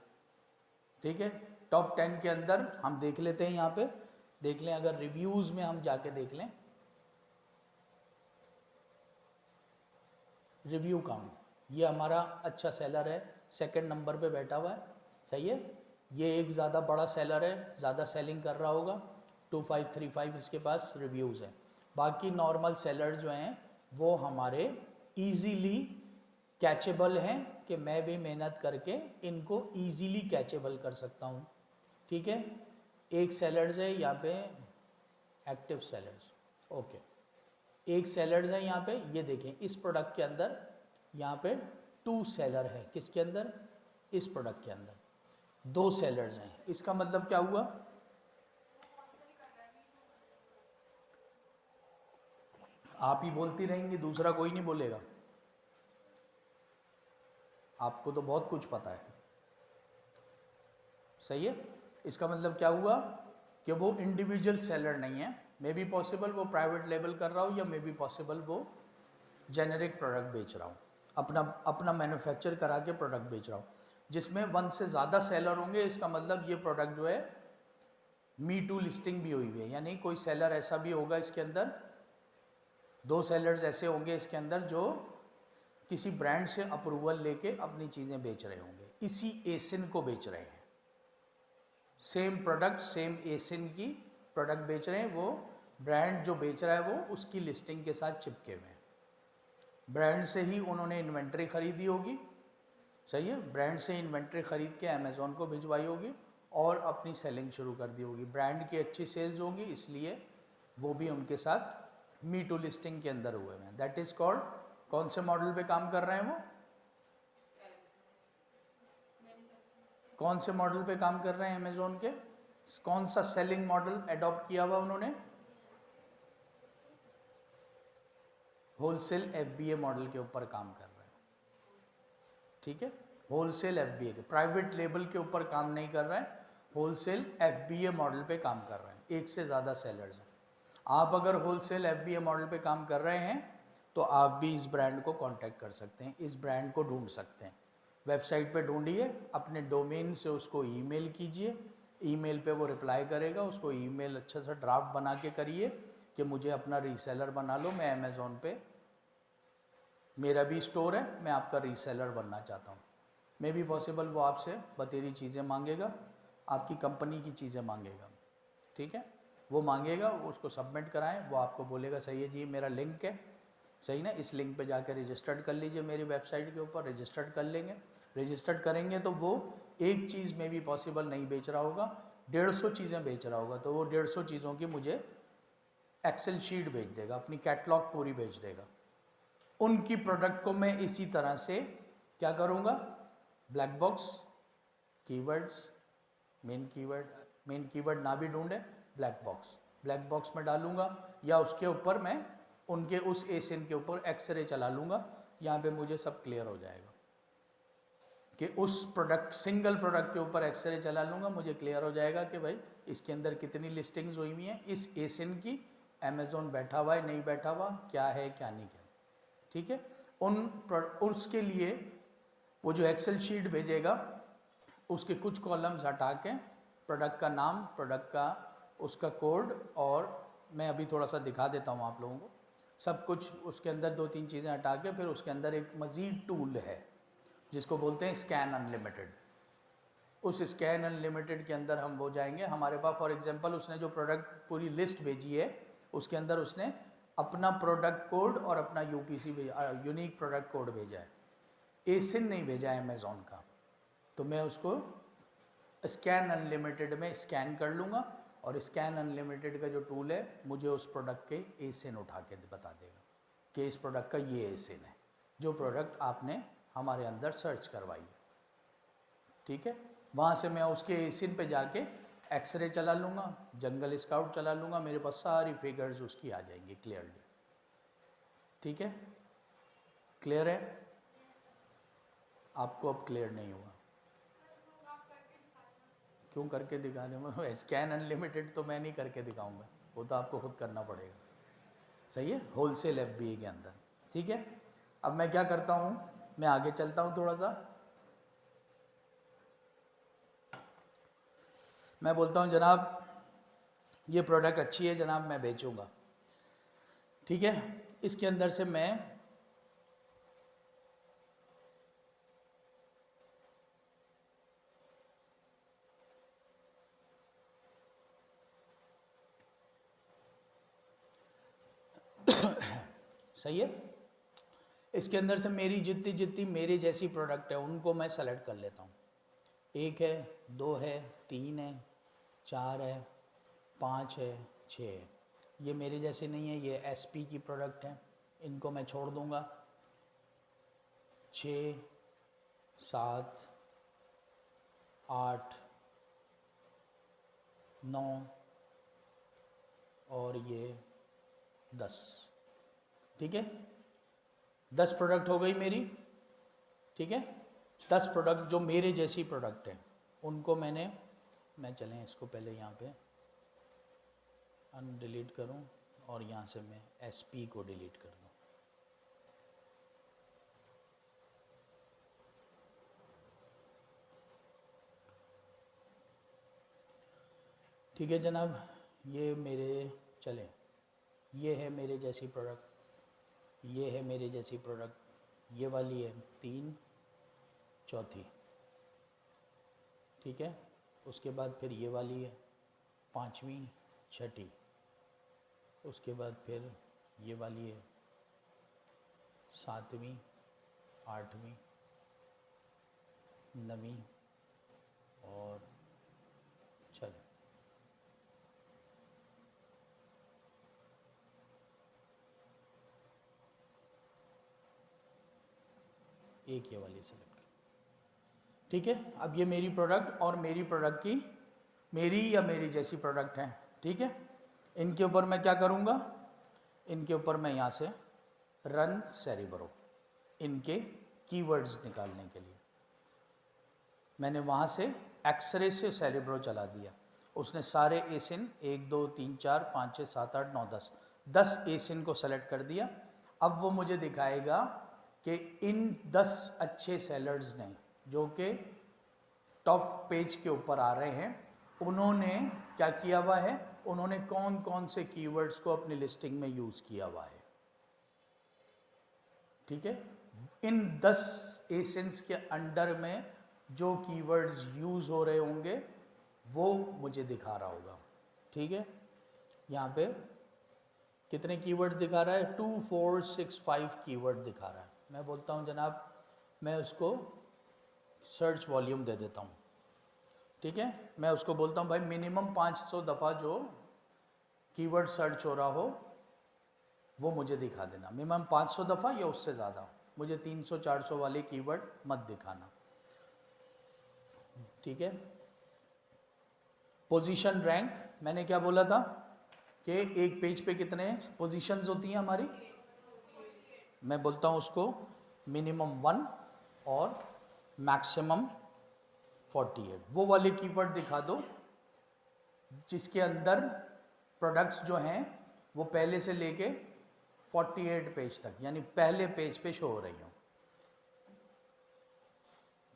Speaker 1: ठीक है। टॉप 10 के अंदर हम देख लेते हैं, यहाँ पे देख लें, अगर रिव्यूज़ में हम जाके देख लें, रिव्यू काउंट, ये हमारा अच्छा सेलर है, सेकंड नंबर पे बैठा हुआ है। सही है। ये एक ज़्यादा बड़ा सेलर है, ज़्यादा सेलिंग कर रहा होगा, 2535 इसके पास रिव्यूज़ हैं। बाकी नॉर्मल सेलर जो हैं वो हमारे इजीली कैचेबल हैं, कि मैं भी मेहनत करके इनको इजीली कैचेबल कर सकता हूँ। ठीक है। एक सेलर्स है यहाँ पे, एक्टिव सेलर्स। ओके, एक सेलर्स है यहाँ पे, ये देखें इस प्रोडक्ट के अंदर यहाँ पे 2 सेलर है। किसके अंदर? इस प्रोडक्ट के अंदर 2 सेलर्स हैं। इसका मतलब क्या हुआ? आप ही बोलती रहेंगी, दूसरा कोई नहीं बोलेगा। आपको तो बहुत कुछ पता है। सही है। इसका मतलब क्या हुआ कि वो इंडिविजुअल सेलर नहीं है। मे बी पॉसिबल वो प्राइवेट लेबल कर रहा हो, या मे बी पॉसिबल वो जेनेरिक प्रोडक्ट बेच रहा हो, अपना मैन्युफैक्चर करा के प्रोडक्ट बेच रहा हो, जिसमें 1 से ज़्यादा सेलर होंगे। इसका मतलब ये प्रोडक्ट जो है मी टू लिस्टिंग भी हुई है, यानी कोई सेलर ऐसा भी होगा इसके अंदर, 2 सेलर्स ऐसे होंगे इसके अंदर जो किसी ब्रांड से अप्रूवल लेके अपनी चीज़ें बेच रहे होंगे, इसी एसिन को बेच रहे हैं। सेम प्रोडक्ट, सेम एसिन की प्रोडक्ट बेच रहे हैं। वो ब्रांड जो बेच रहा है वो उसकी लिस्टिंग के साथ चिपके हुए हैं। ब्रांड से ही उन्होंने इन्वेंट्री ख़रीदी होगी। सही है। ब्रांड से इन्वेंट्री ख़रीद के अमेज़ॉन को भिजवाई होगी, और अपनी सेलिंग शुरू कर दी होगी। ब्रांड की अच्छी सेल्स होंगी, इसलिए वो भी उनके साथ मी टू लिस्टिंग के अंदर हुए हैं। दैट इज कॉल्ड, कौन से मॉडल पे काम कर रहे हैं वो, कौन से मॉडल पे काम कर रहे हैं अमेजोन के, कौन सा सेलिंग मॉडल एडॉप्ट किया हुआ उन्होंने, होलसेल एफबीए मॉडल के ऊपर काम कर रहे हैं। ठीक है, होलसेल एफबीए के, प्राइवेट लेबल के ऊपर काम नहीं कर रहे हैं, होलसेल एफबीए मॉडल पे काम कर रहे हैं। एक से ज़्यादा सेलर्स हैं। आप अगर होलसेल एफबीए मॉडल पे काम कर रहे हैं तो आप भी इस ब्रांड को कांटेक्ट कर सकते हैं, इस ब्रांड को ढूंढ सकते हैं। वेबसाइट पे ढूंढिए, अपने डोमेन से उसको ईमेल कीजिए, ईमेल पे वो रिप्लाई करेगा, उसको ईमेल अच्छा सा ड्राफ्ट बना के करिए कि मुझे अपना रीसेलर बना लो, मैं अमेज़ॉन पे, मेरा भी स्टोर है, मैं आपका रीसेलर बनना चाहता हूँ। मे बी पॉसिबल वो आपसे बतेरी चीज़ें मांगेगा, आपकी कंपनी की चीज़ें मांगेगा। ठीक है, वो मांगेगा, उसको सबमिट कराएं, वो आपको बोलेगा सही है जी मेरा लिंक है, सही ना, इस लिंक पे जाकर रजिस्टर्ड कर लीजिए, मेरी वेबसाइट के ऊपर रजिस्टर्ड कर लेंगे। रजिस्टर्ड करेंगे तो वो एक चीज़ में भी पॉसिबल नहीं बेच रहा होगा, 150 चीज़ें बेच रहा होगा, तो वो 150 चीज़ों की मुझे एक्सेल शीट भेज देगा, अपनी कैटलॉग पूरी भेज देगा। उनकी प्रोडक्ट को मैं इसी तरह से क्या करूँगा, black box keywords, main keyword ना भी ढूंढे, ब्लैक बॉक्स में डालूंगा, या उसके ऊपर मैं उनके उस एसिन के ऊपर एक्सरे चला लूँगा। यहाँ पे मुझे सब क्लियर हो जाएगा कि उस प्रोडक्ट, सिंगल प्रोडक्ट के ऊपर एक्सरे चला लूँगा, मुझे क्लियर हो जाएगा कि भाई इसके अंदर कितनी लिस्टिंग्स हुई हुई हैं, इस एसिन की, अमेज़ॉन बैठा हुआ है नहीं बैठा हुआ, क्या है क्या नहीं क्या। ठीक है, उसके लिए वो जो एक्सेल शीट भेजेगा, उसके कुछ कॉलम्स हटा के प्रोडक्ट का नाम, प्रोडक्ट का उसका कोड, और मैं अभी थोड़ा सा दिखा देता हूँ आप लोगों को सब कुछ, उसके अंदर 2-3 चीज़ें हटा के फिर उसके अंदर एक मज़ीद टूल है जिसको बोलते हैं स्कैन अनलिमिटेड। उस स्कैन अनलिमिटेड के अंदर हम वो जाएंगे, हमारे पास फॉर एग्जांपल उसने जो प्रोडक्ट पूरी लिस्ट भेजी है उसके अंदर उसने अपना प्रोडक्ट कोड और अपना यूपीसी यूनिक प्रोडक्ट कोड भेजा है, एसिन नहीं भेजा है अमेज़ॉन का, तो मैं उसको स्कैन अनलिमिटेड में स्कैन कर लूँगा और स्कैन अनलिमिटेड का जो टूल है मुझे उस प्रोडक्ट के एसिन उठा के बता देगा कि इस प्रोडक्ट का ये एसिन है जो प्रोडक्ट आपने हमारे अंदर सर्च करवाई है। ठीक है, वहाँ से मैं उसके एसिन पे जाके एक्सरे चला लूँगा, जंगल स्काउट चला लूँगा, मेरे पास सारी फिगर्स उसकी आ जाएंगी क्लियरली। ठीक है, क्लियर है? आपको अब क्लियर नहीं हुआ? क्यों करके दिखा दें, स्कैन अनलिमिटेड तो मैं नहीं करके दिखाऊंगा, वो तो आपको खुद करना पड़ेगा। सही है, होलसेल एफबीए के अंदर। ठीक है, अब मैं क्या करता हूँ, मैं आगे चलता हूँ थोड़ा सा, मैं बोलता हूँ जनाब ये प्रोडक्ट अच्छी है जनाब, मैं बेचूंगा। ठीक है, इसके अंदर से मैं सही है, इसके अंदर से मेरी जितनी जितनी मेरे जैसी प्रोडक्ट है उनको मैं सेलेक्ट कर लेता हूँ। 1 है, 2 है, 3 है, 4 है, 5 है, 6 है। ये मेरे जैसे नहीं है, ये एसपी की प्रोडक्ट है, इनको मैं छोड़ दूँगा। 6, 7, 8, 9 और ये 10। ठीक है, 10 प्रोडक्ट हो गई मेरी। ठीक है, 10 प्रोडक्ट जो मेरे जैसी प्रोडक्ट है उनको मैं चलें इसको पहले यहाँ पे अनडिलीट करूँ और यहाँ से मैं एसपी को डिलीट कर दूँ। ठीक है जनाब, ये मेरे चले, ये है मेरे जैसी प्रोडक्ट, ये है मेरे जैसी प्रोडक्ट, ये वाली है 3, चौथी। ठीक है, उसके बाद फिर ये वाली है 5वीं, 6ठी। उसके बाद फिर ये वाली है 7वीं, 8वीं, 9वीं और एक ये वाली सेलेक्ट कर, ठीक है। अब ये मेरी प्रोडक्ट और मेरी प्रोडक्ट की, मेरी या मेरी जैसी प्रोडक्ट है, ठीक है। इनके ऊपर मैं क्या करूँगा, इनके ऊपर मैं यहाँ से रन सेरिब्रो, इनके कीवर्ड्स निकालने के लिए मैंने वहाँ से एक्सरे से सेरिब्रो चला दिया। उसने सारे एसिन 1 2 3 4 5 6 7 8 9 10 एसिन को सेलेक्ट कर दिया। अब वो मुझे दिखाएगा कि इन 10 अच्छे सेलर्स ने जो कि टॉप पेज के ऊपर आ रहे हैं, उन्होंने क्या किया हुआ है, उन्होंने कौन कौन से कीवर्ड्स को अपनी लिस्टिंग में यूज़ किया हुआ है, ठीक है। इन 10 एसिन्स के अंडर में जो कीवर्ड्स यूज़ हो रहे होंगे वो मुझे दिखा रहा होगा, ठीक है। यहाँ पे कितने कीवर्ड दिखा रहा है, 2 4 6 5 कीवर्ड दिखा रहा है। मैं बोलता हूँ जनाब मैं उसको सर्च वॉल्यूम दे देता हूँ, ठीक है। मैं उसको बोलता हूँ भाई मिनिमम 500 दफ़ा जो कीवर्ड सर्च हो रहा हो वो मुझे दिखा देना, मिनिमम 500 दफ़ा या उससे ज़्यादा, मुझे 300 400 वाले कीवर्ड मत दिखाना, ठीक है। पोजीशन रैंक, मैंने क्या बोला था कि एक पेज पे कितने पोजीशंस होती हैं हमारी, मैं बोलता हूँ उसको मिनिमम 1 और मैक्सिमम 48, वो वाले कीवर्ड दिखा दो जिसके अंदर प्रोडक्ट्स जो हैं वो पहले से लेके 48 पेज तक, यानी पहले पेज पे शो हो रही हूँ,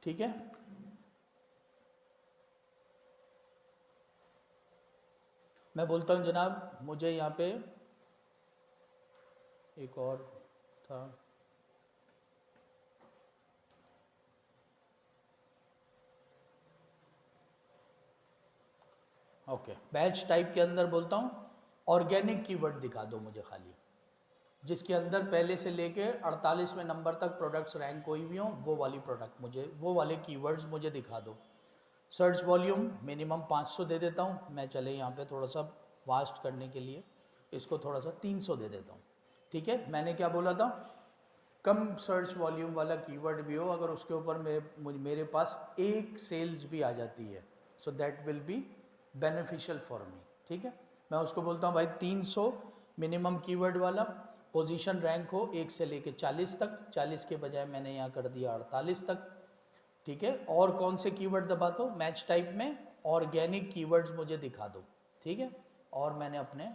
Speaker 1: ठीक है। मैं बोलता हूँ जनाब मुझे यहाँ पे एक और था, ओके, बैच टाइप के अंदर बोलता हूँ ऑर्गेनिक कीवर्ड दिखा दो मुझे खाली, जिसके अंदर पहले से लेके 48वें नंबर तक प्रोडक्ट्स रैंक कोई भी हो, वो वाली प्रोडक्ट मुझे, वो वाले कीवर्ड्स मुझे दिखा दो। सर्च वॉल्यूम मिनिमम 500 दे देता हूँ मैं, चले यहाँ पे थोड़ा सा वास्ट करने के लिए इसको थोड़ा सा 300 दे देता हूँ, ठीक है। मैंने क्या बोला था, कम सर्च वॉल्यूम वाला कीवर्ड भी हो अगर उसके ऊपर मेरे पास एक सेल्स भी आ जाती है, so that will be beneficial for me, ठीक है। मैं उसको बोलता हूँ भाई 300 मिनिमम कीवर्ड वाला, पोजीशन रैंक हो 1 से लेके 40 तक, 40 के बजाय मैंने यहाँ कर दिया 48 तक, ठीक है। और कौन से कीवर्ड दबा दो, मैच टाइप में ऑर्गेनिक कीवर्ड्स मुझे दिखा दो, ठीक है। और मैंने अपने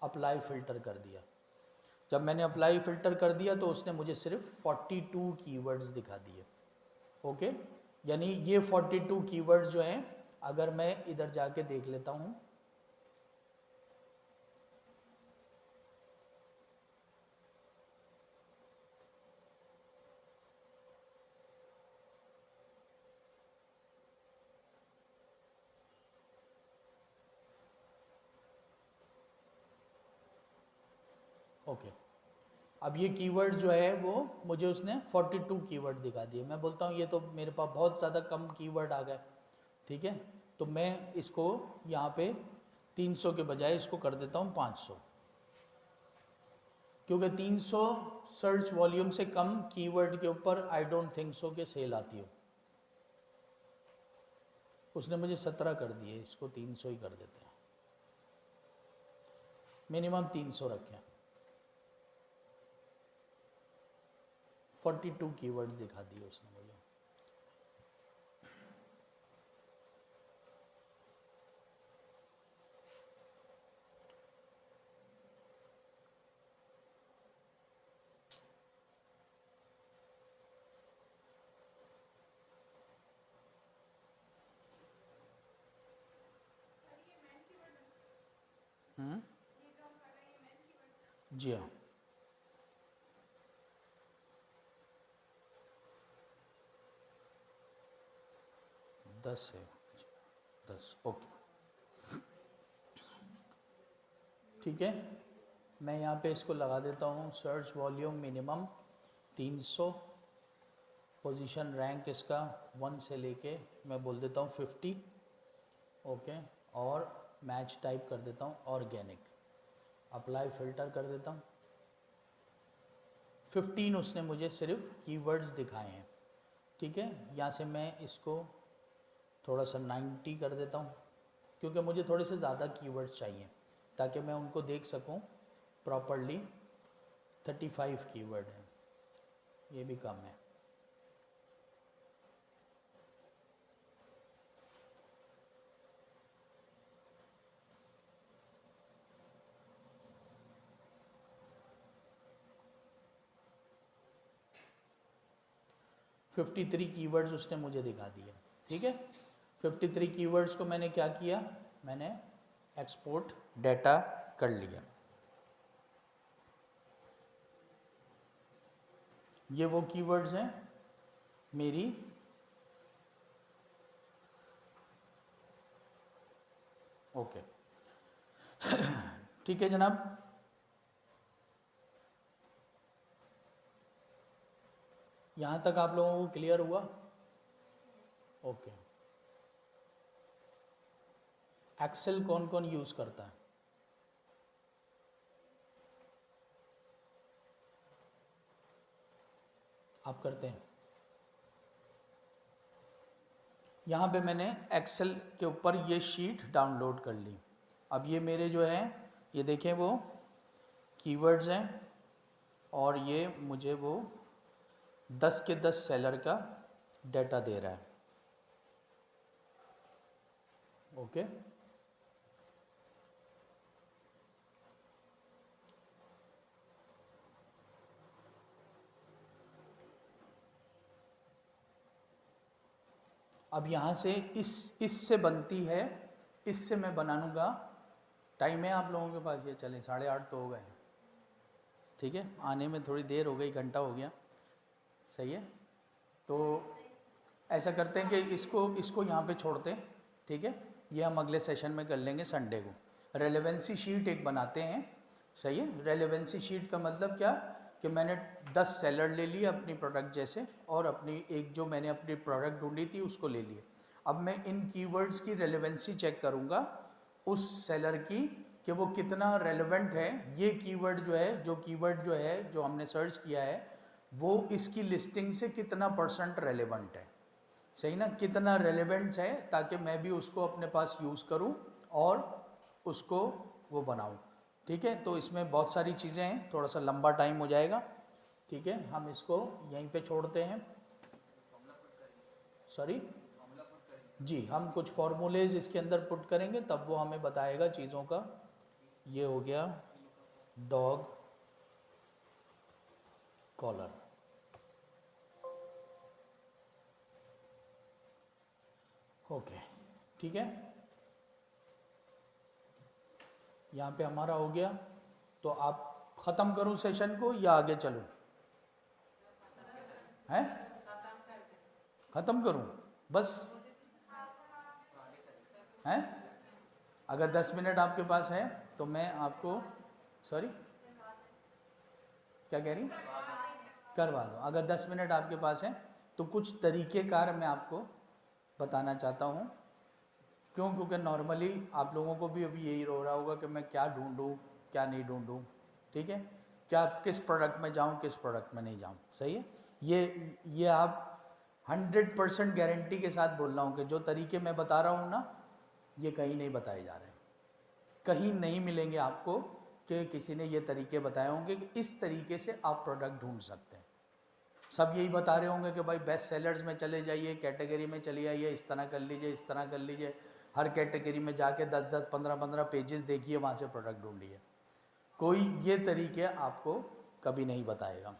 Speaker 1: अप्लाई फ़िल्टर कर दिया। जब मैंने अप्लाई फ़िल्टर कर दिया तो उसने मुझे सिर्फ 42 कीवर्ड्स दिखा दिए, ओके। यानी ये 42 कीवर्ड जो हैं, अगर मैं इधर जाके देख लेता हूँ, ओके। अब ये कीवर्ड जो है वो मुझे उसने 42 कीवर्ड दिखा दिए। मैं बोलता हूँ ये तो मेरे पास बहुत ज़्यादा कम कीवर्ड आ गए, ठीक है। तो मैं इसको यहाँ पे 300 के बजाय इसको कर देता हूँ 500, क्योंकि 300 सर्च वॉल्यूम से कम कीवर्ड के ऊपर आई डोंट थिंक सो कि सेल आती हो। उसने मुझे 17 कर दिए, इसको 300 ही कर देते हैं, मिनिमम 300 रखें। 42 कीवर्ड्स दिखा दिए उसने मुझे। जी हाँ, दस है, 10, ओके, ठीक है। मैं यहाँ पे इसको लगा देता हूँ search volume minimum 300, position rank इसका 1 से लेके मैं बोल देता हूँ 50, ओके। और मैच टाइप कर देता हूँ ऑर्गेनिक, अप्लाई फ़िल्टर कर देता हूँ। 15 उसने मुझे सिर्फ कीवर्ड्स दिखाए हैं, ठीक है, यहाँ से मैं इसको थोड़ा सा 90 कर देता हूँ, क्योंकि मुझे थोड़े से ज़्यादा कीवर्ड्स चाहिए ताकि मैं उनको देख सकूँ प्रॉपरली। 35 कीवर्ड है, ये भी कम है। फिफ्टी 53 कीवर्ड्स उसने मुझे दिखा दिए। ठीक है, 53 कीवर्ड्स को मैंने क्या किया, मैंने एक्सपोर्ट डाटा कर लिया। ये वो कीवर्ड्स हैं मेरी ओके। ठीक है जनाब, यहाँ तक आप लोगों को क्लियर हुआ? ओके। एक्सेल कौन कौन यूज़ करता है? आप करते हैं? यहाँ पे मैंने एक्सेल के ऊपर ये शीट डाउनलोड कर ली। अब ये मेरे जो है, ये देखें वो कीवर्ड्स हैं, और ये मुझे वो 10 के 10 सेलर का डाटा दे रहा है। ओके, अब यहाँ से इससे बनती है, इससे मैं बना लूँगा। टाइम है आप लोगों के पास? ये चले 8:30 तो हो गए। ठीक है, आने में थोड़ी देर हो गई, घंटा हो गया। सही है, तो ऐसा करते हैं कि इसको यहाँ पे छोड़ते हैं। ठीक है, ये हम अगले सेशन में कर लेंगे संडे को। रेलेवेंसी शीट एक बनाते हैं। सही है, रेलेवेंसी शीट का मतलब क्या कि मैंने 10 सेलर ले लिए अपनी प्रोडक्ट जैसे, और अपनी एक जो मैंने अपनी प्रोडक्ट ढूंढी थी उसको ले लिए। अब मैं इन कीवर्ड्स की रेलेवेंसी चेक करूँगा उस सेलर की, कि वो कितना रेलेवेंट है। ये कीवर्ड जो है जो हमने सर्च किया है, वो इसकी लिस्टिंग से कितना % रेलेवेंट है। सही ना, कितना रेलेवेंट है, ताकि मैं भी उसको अपने पास यूज़ करूं और उसको वो बनाऊं। ठीक है, तो इसमें बहुत सारी चीज़ें हैं, थोड़ा सा लंबा टाइम हो जाएगा। ठीक है, हम इसको यहीं पे छोड़ते हैं। सॉरी जी, हम कुछ फार्मूलेज इसके अंदर पुट करेंगे, तब वो हमें बताएगा चीज़ों का। ये हो गया डॉग कॉलर। ओके, ठीक है, यहाँ पे हमारा हो गया। तो आप ख़त्म करूँ सेशन को या आगे चलूँ? हैं, ख़त्म करूँ बस? हैं, अगर 10 मिनट आपके पास है तो मैं आपको, सॉरी क्या कह रही, करवा दो। अगर 10 मिनट आपके पास है तो कुछ तरीक़ेकार मैं आपको बताना चाहता हूँ। क्यों? क्योंकि नॉर्मली आप लोगों को भी अभी यही हो रहा होगा कि मैं क्या ढूंढूं, क्या नहीं ढूंढूं। ठीक है, क्या किस प्रोडक्ट में जाऊं, किस प्रोडक्ट में नहीं जाऊं। सही है, ये आप 100% गारंटी के साथ बोल रहा हूँ कि जो तरीके मैं बता रहा हूँ ना, ये कहीं नहीं बताए जा रहे, कहीं नहीं मिलेंगे आपको कि किसी ने ये तरीके बताए होंगे कि इस तरीके से आप प्रोडक्ट ढूंढ सकते हैं। सब यही बता रहे होंगे कि भाई बेस्ट सेलर्स में चले जाइए, कैटेगरी में चले जाइए, इस तरह कर लीजिए, इस तरह कर लीजिए, हर कैटेगरी में जाके 10-10, 15-15 पेजेस देखिए, वहाँ से प्रोडक्ट ढूंढिए। कोई ये तरीके आपको कभी नहीं बताएगा।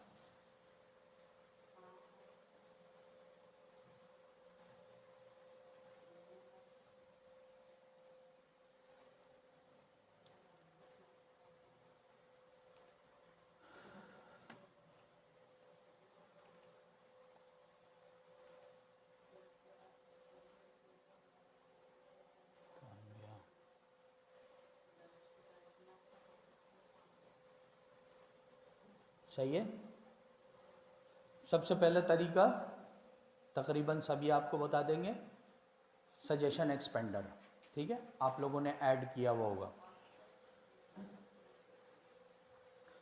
Speaker 1: सही है, सबसे पहला तरीका तकरीबन सभी आपको बता देंगे, सजेशन एक्सपेंडर। ठीक है, आप लोगों ने ऐड किया हुआ होगा।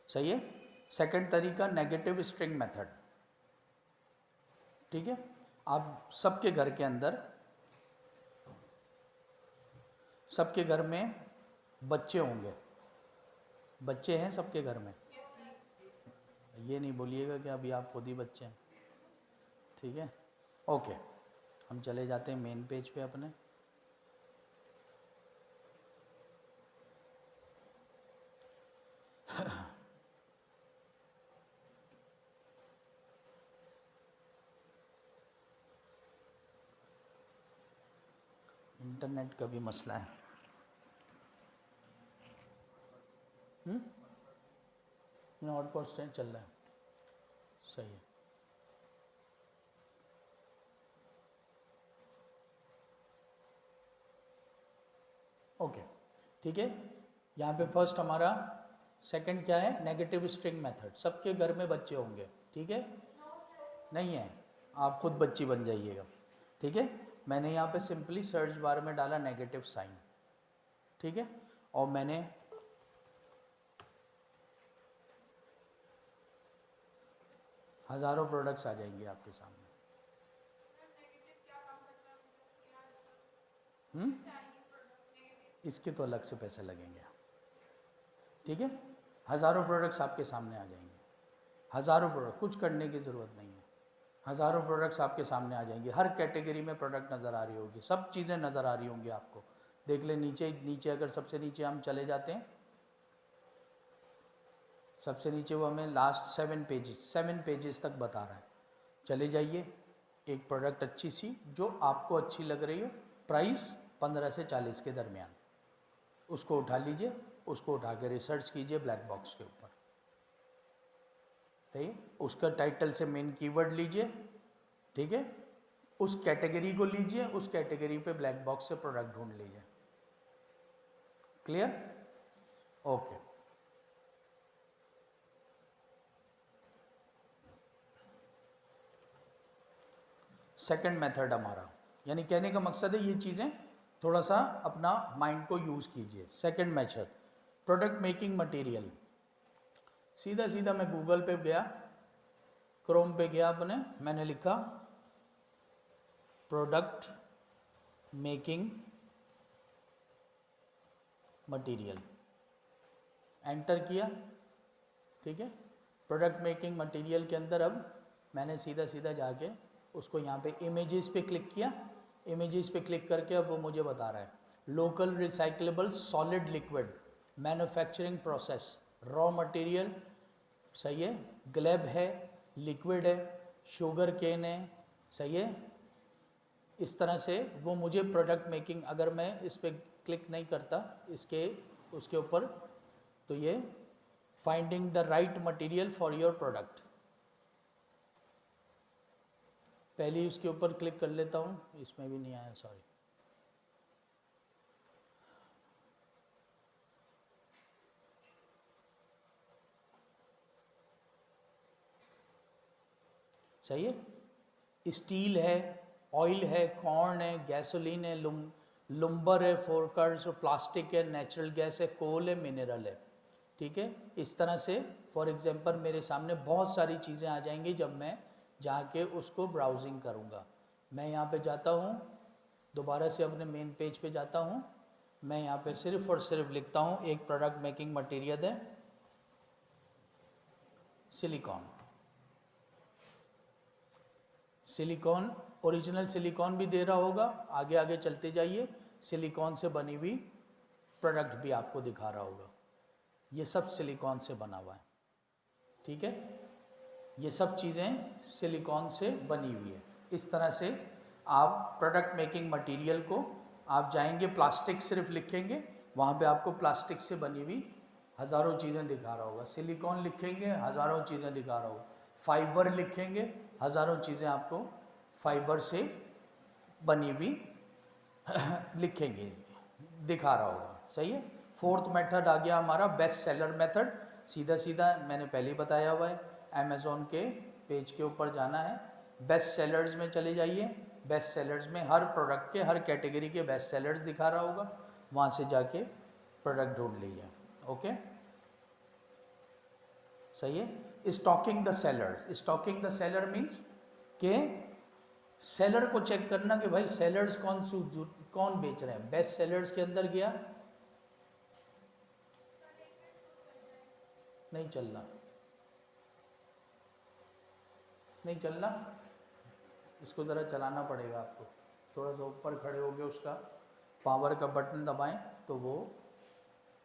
Speaker 1: सही है, सेकंड तरीका नेगेटिव स्ट्रिंग मेथड। ठीक है, आप सबके घर के अंदर, सबके घर में बच्चे होंगे, बच्चे हैं सबके घर में। ये नहीं बोलिएगा कि अभी आप खुद ही बच्चे हैं, ठीक है? ओके, हम चले जाते हैं मेन पेज पे अपने। इंटरनेट का भी मसला है। हॉटस्पॉट स्टैंड चल रहा है, सही है। ओके, ठीक है। यहाँ पे फर्स्ट हमारा सेकंड क्या है? Negative string method. सबके घर में बच्चे होंगे, ठीक है? नहीं है, आप खुद बच्ची बन जाइएगा, ठीक है? मैंने यहाँ पे सिंपली सर्च बार में डाला नेगेटिव साइन, ठीक है? और मैंने हज़ारों प्रोडक्ट्स आ जाएंगे आपके सामने। इसके तो अलग से पैसे लगेंगे, ठीक है? हज़ारों प्रोडक्ट्स आपके सामने आ जाएंगे, हज़ारों प्रोडक्ट, कुछ करने की ज़रूरत नहीं है। हज़ारों प्रोडक्ट्स आपके सामने आ जाएंगे, हर कैटेगरी में प्रोडक्ट नज़र आ रही होगी, सब चीज़ें नज़र आ रही होंगी आपको। देख ले नीचे, नीचे अगर सबसे नीचे हम चले जाते हैं, सबसे नीचे वो हमें लास्ट 7 पेजेस तक बता रहा है। चले जाइए, एक प्रोडक्ट अच्छी सी जो आपको अच्छी लग रही हो, प्राइस 15 से 40 के दरमियान, उसको उठा लीजिए, उसको उठा के रिसर्च कीजिए ब्लैक बॉक्स के ऊपर, ठीक है? उसका टाइटल से मेन कीवर्ड लीजिए, ठीक है? उस कैटेगरी को लीजिए, उस कैटेगरी पे ब्लैक बॉक्स से प्रोडक्ट ढूंढ लीजिए। क्लियर? ओके। सेकंड मेथड हमारा, यानी कहने का मकसद है ये चीज़ें थोड़ा सा अपना माइंड को यूज़ कीजिए। Second method, product making material. सीधा सीधा मैं गूगल पे गया, क्रोम पे गया अपने, मैंने लिखा प्रोडक्ट मेकिंग मटेरियल, एंटर किया, ठीक है? प्रोडक्ट मेकिंग मटेरियल के अंदर अब मैंने सीधा सीधा जाके उसको यहाँ पे इमेजेस पे क्लिक किया। इमेजेस पे क्लिक करके अब वो मुझे बता रहा है local recyclable solid liquid manufacturing process, raw material, सही है, ग्लैब है, लिक्विड है, शुगर केन है, सही है। इस तरह से वो मुझे प्रोडक्ट मेकिंग, अगर मैं इस पर क्लिक नहीं करता इसके उसके ऊपर, तो ये finding the right material for your product, पहले ही उसके ऊपर क्लिक कर लेता हूँ, इसमें भी नहीं आया, सॉरी। सही है, स्टील है, ऑयल है, कॉर्न है, गैसोलीन है, लुम्बर है, फोरकर्स, प्लास्टिक है, नेचुरल गैस है, कोल है, मिनरल है, ठीक है? इस तरह से फॉर एग्जांपल मेरे सामने बहुत सारी चीज़ें आ जाएंगी जब मैं जाके उसको ब्राउजिंग करूँगा। मैं यहाँ पे जाता हूँ, दोबारा से अपने मेन पेज पे जाता हूँ, मैं यहाँ पे सिर्फ और सिर्फ लिखता हूँ एक प्रोडक्ट मेकिंग मटेरियल है सिलिकॉन। सिलिकॉन, ओरिजिनल सिलिकॉन भी दे रहा होगा, आगे आगे चलते जाइए, सिलिकॉन से बनी हुई प्रोडक्ट भी आपको दिखा रहा होगा। ये सब सिलिकॉन से बना हुआ है, ठीक है? ये सब चीज़ें सिलिकॉन से बनी हुई है। इस तरह से आप प्रोडक्ट मेकिंग मटेरियल को, आप जाएंगे प्लास्टिक सिर्फ लिखेंगे, वहाँ पे आपको प्लास्टिक से बनी हुई हज़ारों चीज़ें दिखा रहा होगा। सिलिकॉन लिखेंगे, हज़ारों चीज़ें दिखा रहा होगा। फाइबर लिखेंगे, हज़ारों चीज़ें आपको फाइबर से बनी हुई लिखेंगे, दिखा रहा होगा, सही है। फोर्थ मेथड आ गया हमारा बेस्ट सेलर मेथड। सीधा सीधा मैंने पहले ही बताया हुआ है, अमेज़ॉन के पेज के ऊपर जाना है, बेस्ट सेलर्स में चले जाइए। बेस्ट सेलर्स में हर प्रोडक्ट के, हर कैटेगरी के बेस्ट सेलर्स दिखा रहा होगा, वहाँ से जाके प्रोडक्ट ढूंढ लीजिए, ओके? सही है। Stalking the seller, stalking the seller means के सेलर को चेक करना कि भाई सेलर्स कौन बेच रहे हैं। बेस्ट सेलर्स के अंदर गया, नहीं चलना, नहीं चलना, इसको ज़रा चलाना पड़ेगा आपको। थोड़ा सा ऊपर खड़े होगे, उसका पावर का बटन दबाएं तो वो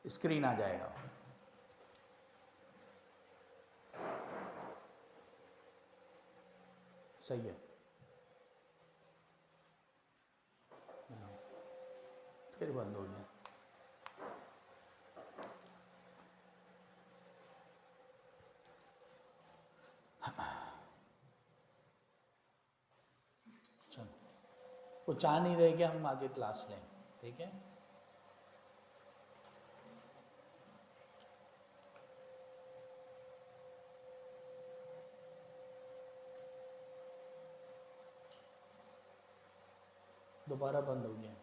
Speaker 1: स्क्रीन आ जाएगा। सही है, फिर बंद हो गया। चलो, वो चाह नहीं रहे कि हम आगे क्लास लें, ठीक है। दोबारा बंद हो गया।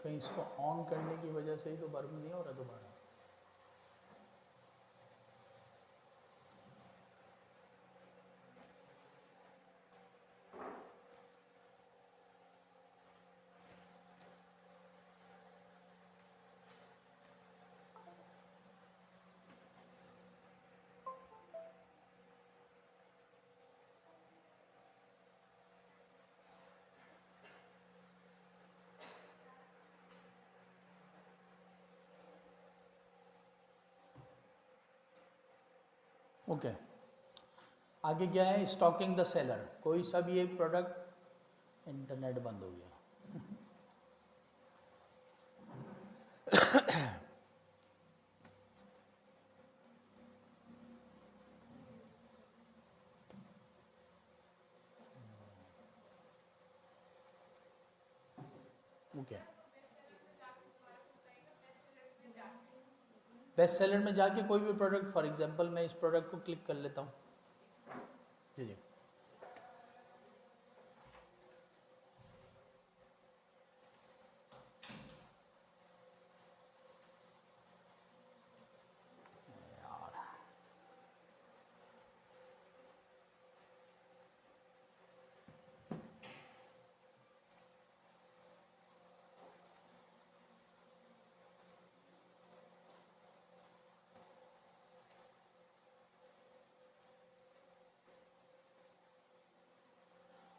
Speaker 1: कहीं इसको ऑन करने की वजह से ही तो बंद नहीं हो रहा दोबारा। ओके, आगे क्या है, स्टॉकिंग द सेलर। कोई सा भी एक प्रोडक्ट, इंटरनेट बंद हो गया। ओके, बेस्ट सेलर में जाके कोई भी प्रोडक्ट, फॉर एग्जांपल मैं इस प्रोडक्ट को क्लिक कर लेता हूँ। जी जी,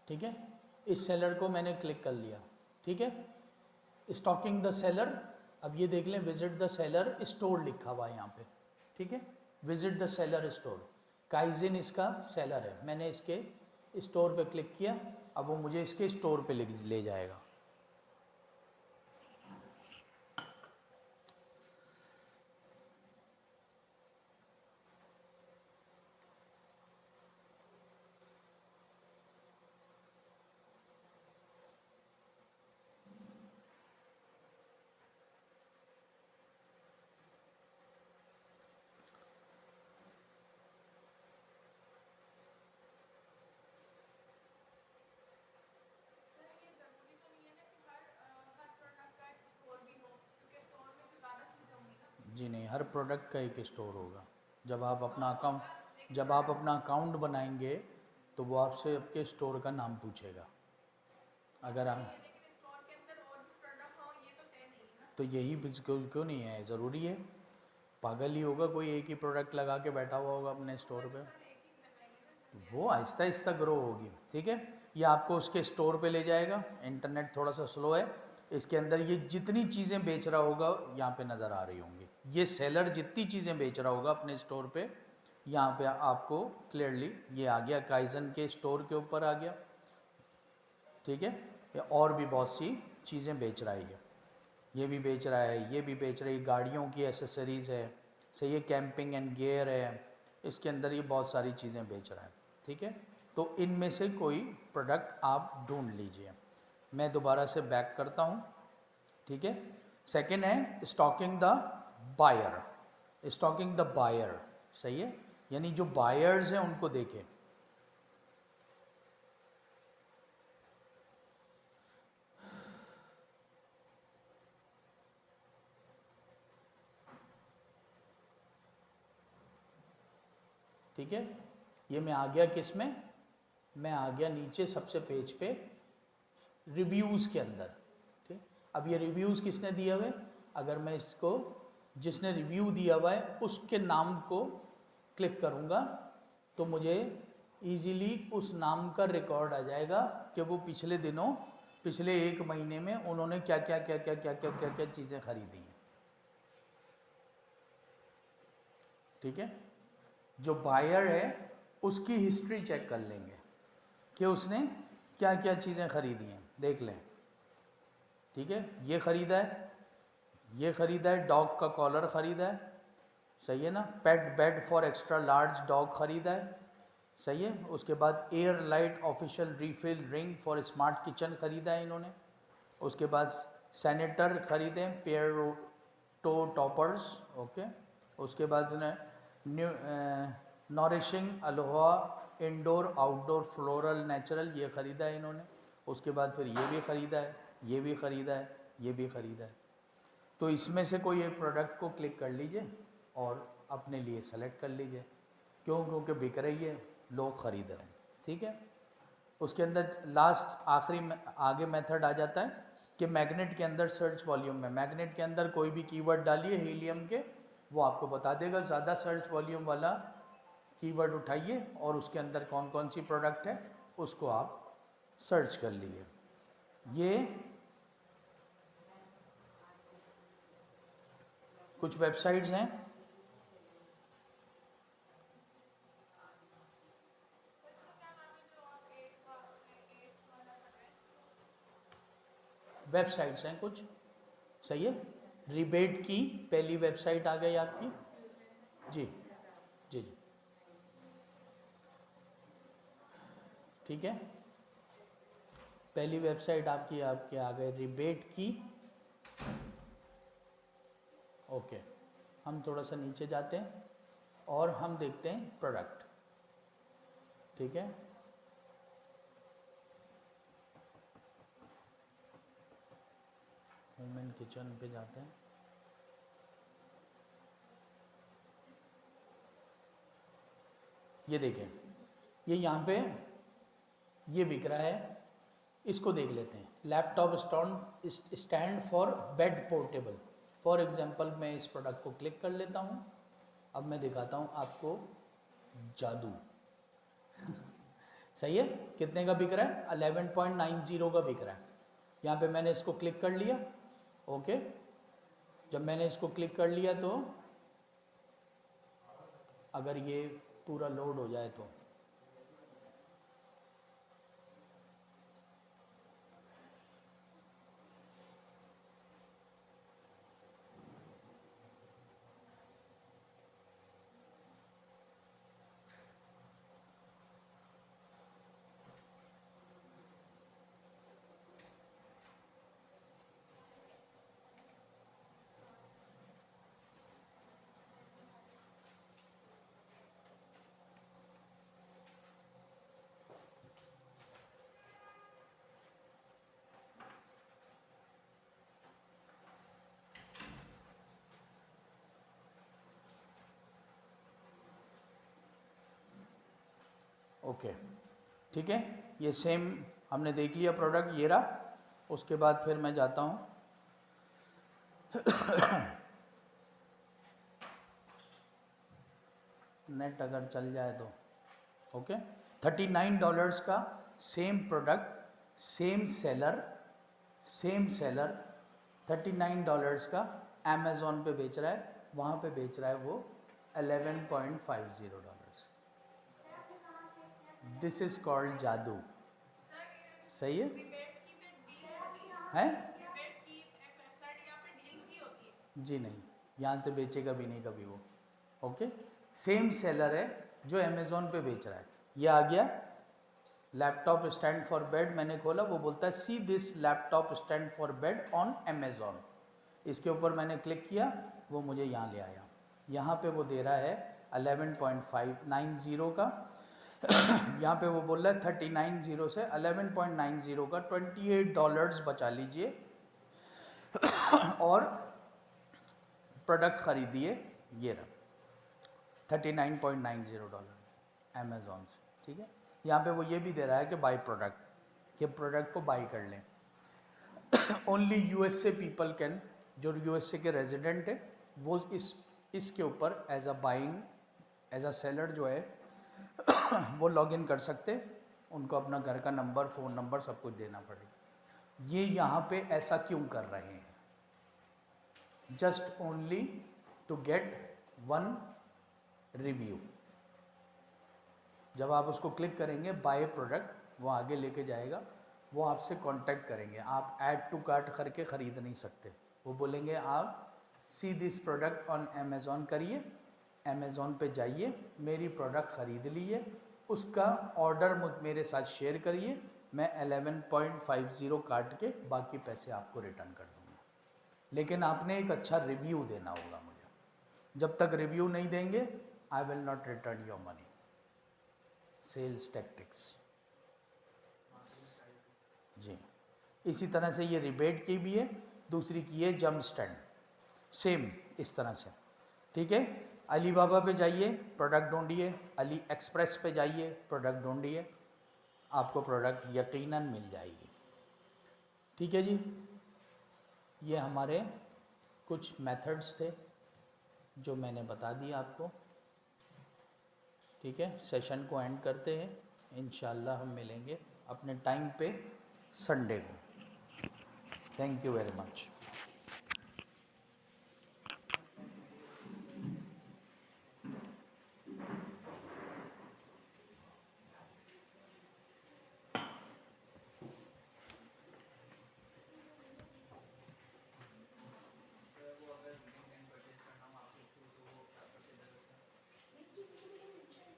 Speaker 1: ठीक है, इस सेलर को मैंने क्लिक कर लिया। ठीक है, स्टॉकिंग द सेलर। अब ये देख लें, विजिट द सेलर स्टोर लिखा हुआ है यहाँ पे। ठीक है, विजिट द सेलर स्टोर, काइजिन इसका सेलर है। मैंने इसके स्टोर पे क्लिक किया, अब वो मुझे इसके स्टोर पे ले जाएगा। जी नहीं, हर प्रोडक्ट का एक स्टोर होगा। जब आप अपना अकाउंट बनाएंगे तो वो आपसे आपके स्टोर का नाम पूछेगा। अगर हम तो यही क्यों नहीं है, ज़रूरी है। पागल ही होगा कोई एक ही प्रोडक्ट लगा के बैठा हुआ होगा अपने स्टोर पे। वो आहिस्ता आहिस्ता ग्रो होगी। ठीक है, ये आपको उसके स्टोर पे ले जाएगा। इंटरनेट थोड़ा सा स्लो है, इसके अंदर ये जितनी चीज़ें बेच रहा होगा यहाँ पे नज़र आ रही होंगी। ये सेलर जितनी चीज़ें बेच रहा होगा अपने स्टोर पे, यहाँ पे आपको क्लियरली ये आ गया, काइजन के स्टोर के ऊपर आ गया। ठीक है, ये और भी बहुत सी चीज़ें बेच रहा है। ये भी बेच रहा है, ये भी बेच रही है, गाड़ियों की एसेसरीज़ है, सही है, कैंपिंग एंड गियर है, इसके अंदर ये बहुत सारी चीज़ें बेच रहा है। ठीक है, तो इनमें से कोई प्रोडक्ट आप ढूंढ लीजिए। मैं दोबारा से बैक करता हूँ। ठीक है, सेकंड है stalking the buyer. Stalking the buyer, सही है, यानी जो बायर्स हैं उनको देखें। ठीक है, ये मैं आ गया किस में, मैं आ गया नीचे सबसे पेज पे रिव्यूज़ के अंदर। ठीक, अब ये रिव्यूज़ किसने दिए हुए, अगर मैं इसको जिसने रिव्यू दिया हुआ है उसके नाम को क्लिक करूँगा तो मुझे इजीली उस नाम का रिकॉर्ड आ जाएगा कि वो पिछले दिनों, पिछले 1 महीने में उन्होंने क्या क्या क्या क्या क्या क्या क्या क्या चीज़ें खरीदी हैं। ठीक है, जो बायर है उसकी हिस्ट्री चेक कर लेंगे कि उसने क्या क्या चीज़ें खरीदी हैं, देख लें। ठीक है, ये ख़रीदा है, ये ख़रीदा है, डॉग का कॉलर ख़रीदा है, सही है ना, pet bed for extra large dog ख़रीदा है, सही है। उसके बाद air light official refill ring for smart kitchen ख़रीदा है इन्होंने। उसके बाद सैनिटर ख़रीदे, पेयर टो टॉपर्स, ओके। उसके बाद new nourishing Aloha indoor outdoor floral natural, ये ख़रीदा है इन्होंने। उसके बाद फिर ये भी ख़रीदा है, ये भी ख़रीदा है, ये भी ख़रीदा है। तो इसमें से कोई एक प्रोडक्ट को क्लिक कर लीजिए और अपने लिए सेलेक्ट कर लीजिए, क्यों, क्योंकि बिक रही है, लोग ख़रीद रहे हैं। ठीक है, उसके अंदर लास्ट आखिरी में आगे मेथड आ जाता है कि मैग्नेट के अंदर सर्च वॉल्यूम में, मैग्नेट के अंदर कोई भी कीवर्ड डालिए हीलियम के, वो आपको बता देगा। ज़्यादा सर्च वॉल्यूम वाला कीवर्ड उठाइए और उसके अंदर कौन कौन सी प्रोडक्ट है उसको आप सर्च कर लीजिए। ये कुछ वेबसाइट्स हैं, वेबसाइट्स हैं कुछ, सही है। रिबेट की पहली वेबसाइट आ गई आपकी, जी जी जी, ठीक है, पहली वेबसाइट आपकी आपके आ गए रिबेट की। ओके, हम थोड़ा सा नीचे जाते हैं और हम देखते हैं प्रोडक्ट। ठीक है, होम एंड किचन पे जाते हैं। ये देखें, ये यहाँ पे ये बिक रहा है, इसको देख लेते हैं। Laptop stand for bed portable, for example मैं इस प्रोडक्ट को क्लिक कर लेता हूँ। अब मैं दिखाता हूँ आपको जादू। सही है, कितने का बिक रहा है, 11.90 का बिक रहा है। यहाँ पे मैंने इसको क्लिक कर लिया, ओके। जब मैंने इसको क्लिक कर लिया तो अगर ये पूरा लोड हो जाए तो ओके, ठीक है। ये सेम हमने देख लिया प्रोडक्ट, ये रहा। उसके बाद फिर मैं जाता हूँ नेट अगर चल जाए तो, ओके। $39 का सेम प्रोडक्ट, सेम सेलर $39 का अमेज़ॉन पे बेच रहा है, वहाँ पे बेच रहा है वो $11.50। दिस इज़ कॉल्ड जादू, सही है, हैं? जी नहीं, यहाँ से बेचेगा भी नहीं कभी वो, ओके। सेम सेलर है जो अमेज़ॉन पे बेच रहा है। ये आ गया लैपटॉप स्टैंड फॉर बेड, मैंने खोला, वो बोलता है see this laptop stand for bed on Amazon. इसके ऊपर मैंने क्लिक किया, वो मुझे यहाँ ले आया। यहाँ पे वो दे रहा है 11.590 का यहाँ पे वो बोल रहा है 39 से 11.90 का $28 बचा लीजिए और प्रोडक्ट ख़रीदिए। ये रहा $39.90। अमेज़ॉन से, ठीक है। यहाँ पे वो ये भी दे रहा है कि बाई प्रोडक्ट, कि प्रोडक्ट को बाई कर लें। ओनली यूएसए पीपल कैन, जो यूएसए के रेजिडेंट है वो इसके ऊपर as a buying, as a seller जो है वो लॉगिन कर सकते। उनको अपना घर का नंबर, फ़ोन नंबर सब कुछ देना पड़ेगा। ये यहाँ पे ऐसा क्यों कर रहे हैं? Just only to get one review. जब आप उसको क्लिक करेंगे बाय प्रोडक्ट, वो आगे लेके जाएगा, वो आपसे कांटेक्ट करेंगे। आप ऐड टू कार्ट करके ख़रीद नहीं सकते। वो बोलेंगे आप see this product on Amazon करिए, अमेज़ॉन पे जाइए, मेरी प्रोडक्ट ख़रीद लीजिए, उसका ऑर्डर मेरे साथ शेयर करिए, मैं 11.50 काट के बाकी पैसे आपको रिटर्न कर दूँगा। लेकिन आपने एक अच्छा रिव्यू देना होगा मुझे। जब तक रिव्यू नहीं देंगे, I will not return your money. Sales tactics जी। इसी तरह से ये रिबेट की भी है, दूसरी की है जंप स्टैंड, सेम इस तरह से, ठीक है। अली बाबा पे जाइए, प्रोडक्ट ढूंढिए, अली एक्सप्रेस पे जाइए, प्रोडक्ट ढूंढिए, आपको प्रोडक्ट यकीनन मिल जाएगी, ठीक है जी। ये हमारे कुछ मेथड्स थे जो मैंने बता दिया आपको, ठीक है। सेशन को एंड करते हैं, इंशाल्लाह हम मिलेंगे अपने टाइम पे संडे को। Thank you very much.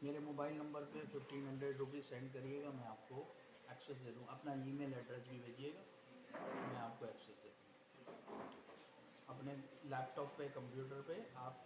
Speaker 1: मेरे मोबाइल नंबर पे 1500 रुपीज़ सेंड करिएगा, मैं आपको एक्सेस दे दूँ। अपना ईमेल एड्रेस भी भेजिएगा, मैं आपको एक्सेस दे दूँ। अपने लैपटॉप पे, कंप्यूटर पे आप